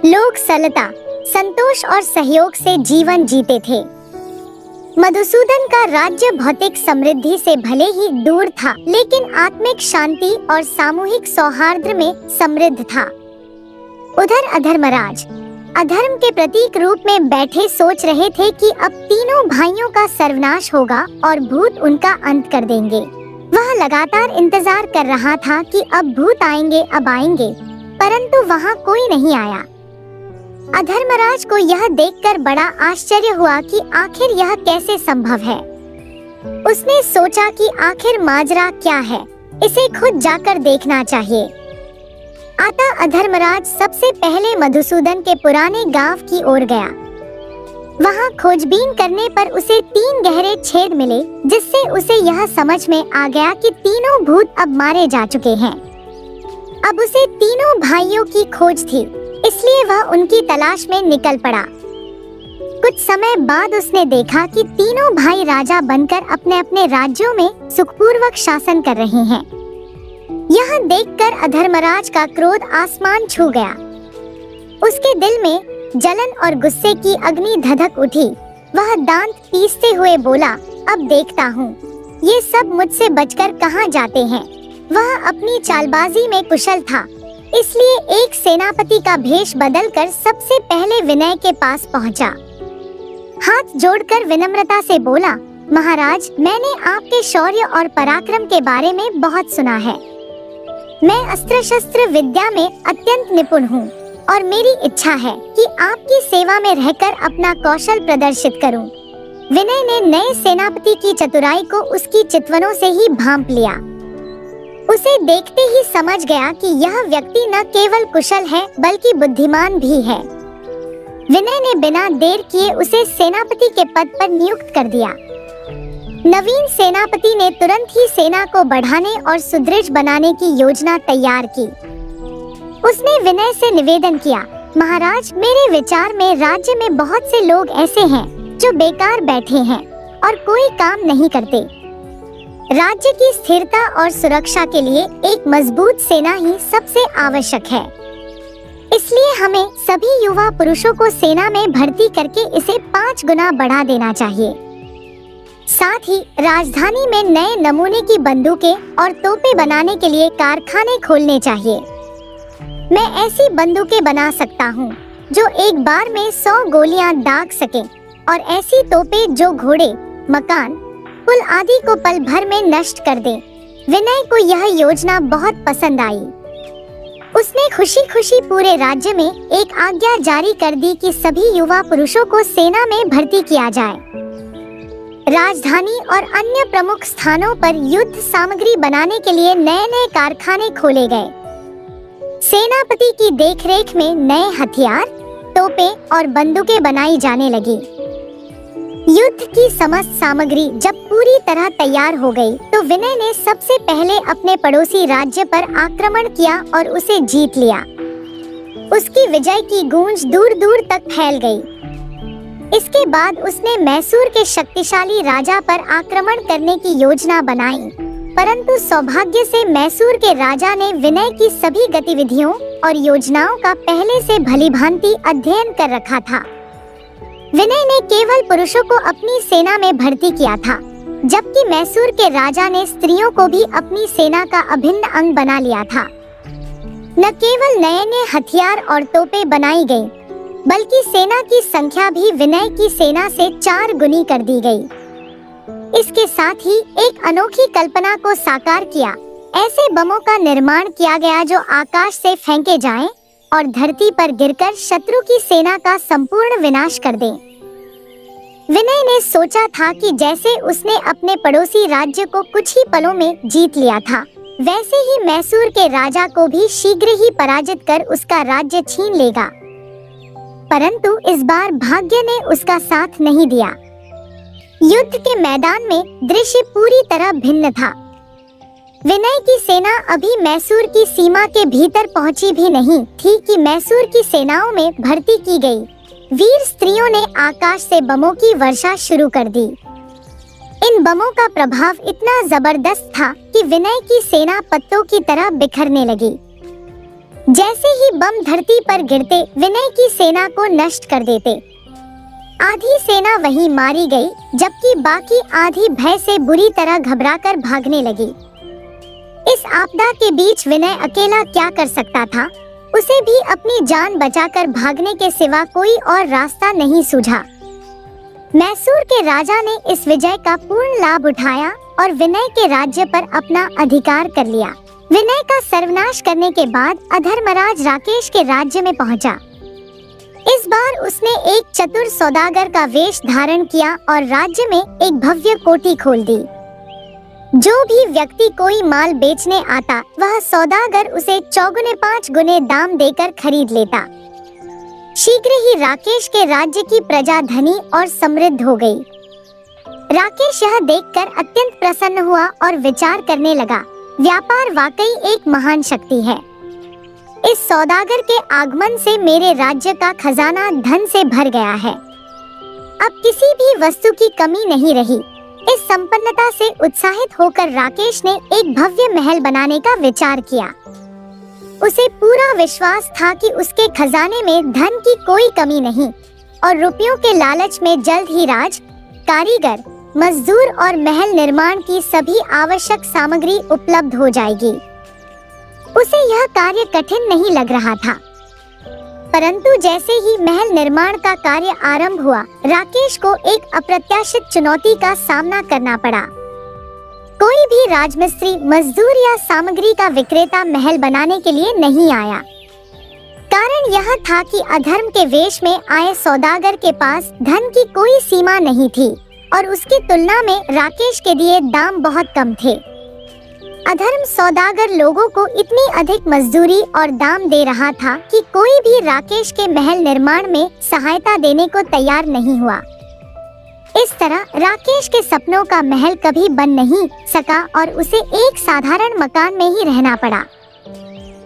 लोग सरलता, संतोष और सहयोग से जीवन जीते थे। मधुसूदन का राज्य भौतिक समृद्धि से भले ही दूर था, लेकिन आत्मिक शांति और सामूहिक सौहार्द में समृद्ध था। उधर अधर्मराज अधर्म के प्रतीक रूप में बैठे सोच रहे थे कि अब तीनों भाइयों का सर्वनाश होगा और भूत उनका अंत कर देंगे। वह लगातार इंतजार कर रहा था कि अब भूत आएंगे, अब आएंगे, परंतु वहाँ कोई नहीं आया। अधर्मराज को यह देखकर बड़ा आश्चर्य हुआ कि आखिर यह कैसे संभव है। उसने सोचा कि आखिर माजरा क्या है, इसे खुद जाकर देखना चाहिए। अतः अधर्मराज सबसे पहले मधुसूदन के पुराने गांव की ओर गया। वहां खोजबीन करने पर उसे 3 गहरे छेद मिले, जिससे उसे यह समझ में आ गया कि तीनों भूत अब मारे जा चुके हैं। अब उसे तीनों भाइयों की खोज थी, इसलिए वह उनकी तलाश में निकल पड़ा। कुछ समय बाद उसने देखा कि तीनों भाई राजा बनकर अपने अपने राज्यों में सुखपूर्वक शासन कर रहे हैं। यह देखकर अधर्मराज का क्रोध आसमान छू गया। उसके दिल में जलन और गुस्से की अग्नि धधक उठी। वह दांत पीसते हुए बोला, अब देखता हूँ ये सब मुझसे बचकर कहाँ जाते हैं। वह अपनी चालबाजी में कुशल था, इसलिए एक सेनापति का भेष बदलकर सबसे पहले विनय के पास पहुँचा। हाथ जोड़कर विनम्रता से बोला, महाराज, मैंने आपके शौर्य और पराक्रम के बारे में बहुत सुना है। मैं अस्त्र शस्त्र विद्या में अत्यंत निपुण हूँ और मेरी इच्छा है कि आपकी सेवा में रहकर अपना कौशल प्रदर्शित करूँ। विनय ने नए सेनापति की चतुराई को उसकी चितवनों से ही भांप लिया। उसे देखते ही समझ गया कि यह व्यक्ति न केवल कुशल है बल्कि बुद्धिमान भी है। विनय ने बिना देर किए उसे सेनापति के पद पर नियुक्त कर दिया। नवीन सेनापति ने तुरंत ही सेना को बढ़ाने और सुदृढ़ बनाने की योजना तैयार की। उसने विनय से निवेदन किया, महाराज, मेरे विचार में राज्य में बहुत से लोग ऐसे हैं जो बेकार बैठे हैं और कोई काम नहीं करते। राज्य की स्थिरता और सुरक्षा के लिए एक मजबूत सेना ही सबसे आवश्यक है। इसलिए हमें सभी युवा पुरुषों को सेना में भर्ती करके इसे 5 गुना बढ़ा देना चाहिए। साथ ही राजधानी में नए नमूने की बंदूकें और तोपें बनाने के लिए कारखाने खोलने चाहिए। मैं ऐसी बंदूकें बना सकता हूँ जो एक बार में 100 गोलियां दाग सकें और ऐसी तोपें जो घोड़े, मकान, पुल आदि को पल भर में नष्ट कर दें। विनय को यह योजना बहुत पसंद आई। उसने खुशी खुशी पूरे राज्य में एक आज्ञा जारी कर दी कि सभी युवा पुरुषों को सेना में भर्ती किया जाए। राजधानी और अन्य प्रमुख स्थानों पर युद्ध सामग्री बनाने के लिए नए नए कारखाने खोले गए। सेनापति की देखरेख में नए हथियार, तोपें और बंदूकें बनाई जाने लगी। युद्ध की समस्त सामग्री जब पूरी तरह तैयार हो गई, तो विनय ने सबसे पहले अपने पड़ोसी राज्य पर आक्रमण किया और उसे जीत लिया। उसकी विजय की गूंज दूर दूर तक फैल गई। इसके बाद उसने मैसूर के शक्तिशाली राजा पर आक्रमण करने की योजना बनाई, परंतु सौभाग्य से मैसूर के राजा ने विनय की सभी गतिविधियों और योजनाओं का पहले से भलीभांति अध्ययन कर रखा था। विनय ने केवल पुरुषों को अपनी सेना में भर्ती किया था, जबकि मैसूर के राजा ने स्त्रियों को भी अपनी सेना का अभिन्न अंग बना लिया था। न केवल नए हथियार और तोपें बनाई गई, बल्कि सेना की संख्या भी विनय की सेना से 4 गुनी कर दी गई। इसके साथ ही एक अनोखी कल्पना को साकार किया। ऐसे बमों का निर्माण किया गया जो आकाश से फेंके जाएं और धरती पर गिरकर शत्रु की सेना का संपूर्ण विनाश कर दें। विनय ने सोचा था कि जैसे उसने अपने पड़ोसी राज्य को कुछ ही पलों में जीत लिया था, वैसे ही मैसूर के राजा को भी शीघ्र ही पराजित कर उसका राज्य छीन लेगा। परंतु इस बार भाग्य ने उसका साथ नहीं दिया। युद्ध के मैदान में दृश्य पूरी तरह भिन्न था। विनय की सेना अभी मैसूर की सीमा के भीतर पहुंची भी नहीं थी कि मैसूर की सेनाओं में भर्ती की गई वीर स्त्रियों ने आकाश से बमों की वर्षा शुरू कर दी। इन बमों का प्रभाव इतना जबरदस्त था कि विनय की सेना पत्तों की तरह बिखरने लगी। जैसे ही बम धरती पर गिरते विनय की सेना को नष्ट कर देते। आधी सेना वहीं मारी गई, जबकि बाकी आधी भय से बुरी तरह घबराकर भागने लगी। इस आपदा के बीच विनय अकेला क्या कर सकता था? उसे भी अपनी जान बचाकर भागने के सिवा कोई और रास्ता नहीं सूझा। मैसूर के राजा ने इस विजय का पूर्ण लाभ उठाया और विनय के राज्य पर अपना अधिकार कर लिया। विनय का सर्वनाश करने के बाद अधर्मराज राकेश के राज्य में पहुंचा। इस बार उसने एक चतुर सौदागर का वेश धारण किया और राज्य में एक भव्य कोठी खोल दी। जो भी व्यक्ति कोई माल बेचने आता, वह सौदागर उसे 4 गुने दाम देकर खरीद लेता। शीघ्र ही राकेश के राज्य की प्रजा धनी और समृद्ध हो गई। राकेश यह देखकर अत्यंत प्रसन्न हुआ और विचार करने लगा, व्यापार वाकई एक महान शक्ति है। इस सौदागर के आगमन से मेरे राज्य का खजाना धन से भर गया है। अब किसी भी वस्तु की कमी नहीं रही। इस संपन्नता से उत्साहित होकर राकेश ने एक भव्य महल बनाने का विचार किया। उसे पूरा विश्वास था कि उसके खजाने में धन की कोई कमी नहीं और रुपयों के लालच में जल्द ही राज, कारीगर, मजदूर और महल निर्माण की सभी आवश्यक सामग्री उपलब्ध हो जाएगी। उसे यह कार्य कठिन नहीं लग रहा था। परंतु जैसे ही महल निर्माण का कार्य आरंभ हुआ, राकेश को एक अप्रत्याशित चुनौती का सामना करना पड़ा। कोई भी राजमिस्त्री, मजदूर या सामग्री का विक्रेता महल बनाने के लिए नहीं आया। कारण यह था कि अधर्म के वेश में आए सौदागर के पास धन की कोई सीमा नहीं थी और उसकी तुलना में राकेश के दिए दाम बहुत कम थे। अधर्म सौदागर लोगों को इतनी अधिक मजदूरी और दाम दे रहा था कि कोई भी राकेश के महल निर्माण में सहायता देने को तैयार नहीं हुआ। इस तरह राकेश के सपनों का महल कभी बन नहीं सका और उसे एक साधारण मकान में ही रहना पड़ा।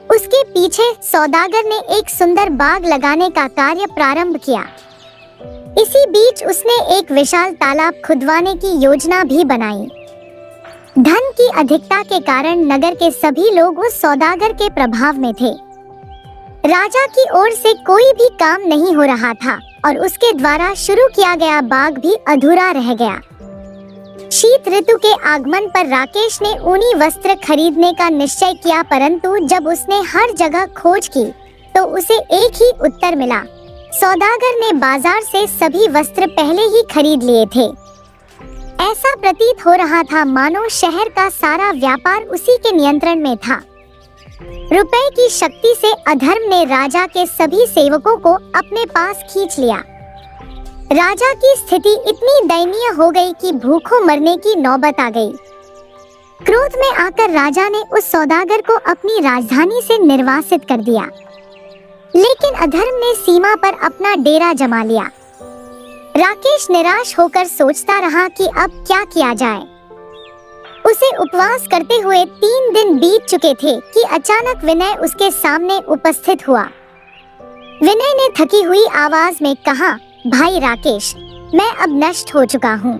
उसके पीछे सौदागर ने एक सुंदर बाग लगाने का कार्य प्रारंभ किया। इसी बीच उसने एक विशाल तालाब खुदवाने की योजना भी बनाई। धन की अधिकता के कारण नगर के सभी लोग उस सौदागर के प्रभाव में थे। राजा की ओर से कोई भी काम नहीं हो रहा था और उसके द्वारा शुरू किया गया बाग भी अधूरा रह गया। शीत ऋतु के आगमन पर राकेश ने ऊनी वस्त्र खरीदने का निश्चय किया, परंतु जब उसने हर जगह खोज की तो उसे एक ही उत्तर मिला। सौदागर ने बाजार से सभी वस्त्र पहले ही खरीद लिए थे। ऐसा प्रतीत हो रहा था मानो शहर का सारा व्यापार उसी के नियंत्रण में था। रुपए की शक्ति से अधर्म ने राजा के सभी सेवकों को अपने पास खींच लिया। राजा की स्थिति इतनी दयनीय हो गई कि भूखों मरने की नौबत आ गई। क्रोध में आकर राजा ने उस सौदागर को अपनी राजधानी से निर्वासित कर दिया, लेकिन अधर्म ने सीमा पर अपना डेरा जमा लिया। राकेश निराश होकर सोचता रहा कि अब क्या किया जाए। उसे उपवास करते हुए 3 दिन बीत चुके थे कि अचानक विनय उसके सामने उपस्थित हुआ। विनय ने थकी हुई आवाज में कहा, भाई राकेश, मैं अब नष्ट हो चुका हूँ।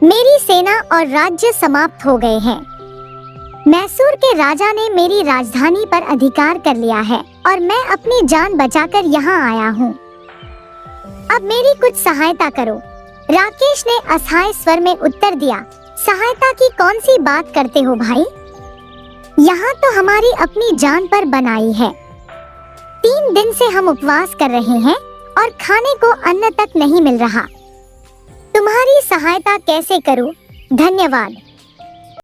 मेरी सेना और राज्य समाप्त हो गए हैं। मैसूर के राजा ने मेरी राजधानी पर अधिकार कर लिया है और मैं अपनी जान बचाकर यहाँ आया हूँ। अब मेरी कुछ सहायता करो। राकेश ने असहाय स्वर में उत्तर दिया, सहायता की कौन सी बात करते हो भाई? यहाँ तो हमारी अपनी जान पर बनाई है। 3 दिन से हम उपवास कर रहे हैं और खाने को अन्न तक नहीं मिल रहा। तुम्हारी सहायता कैसे करूं? धन्यवाद।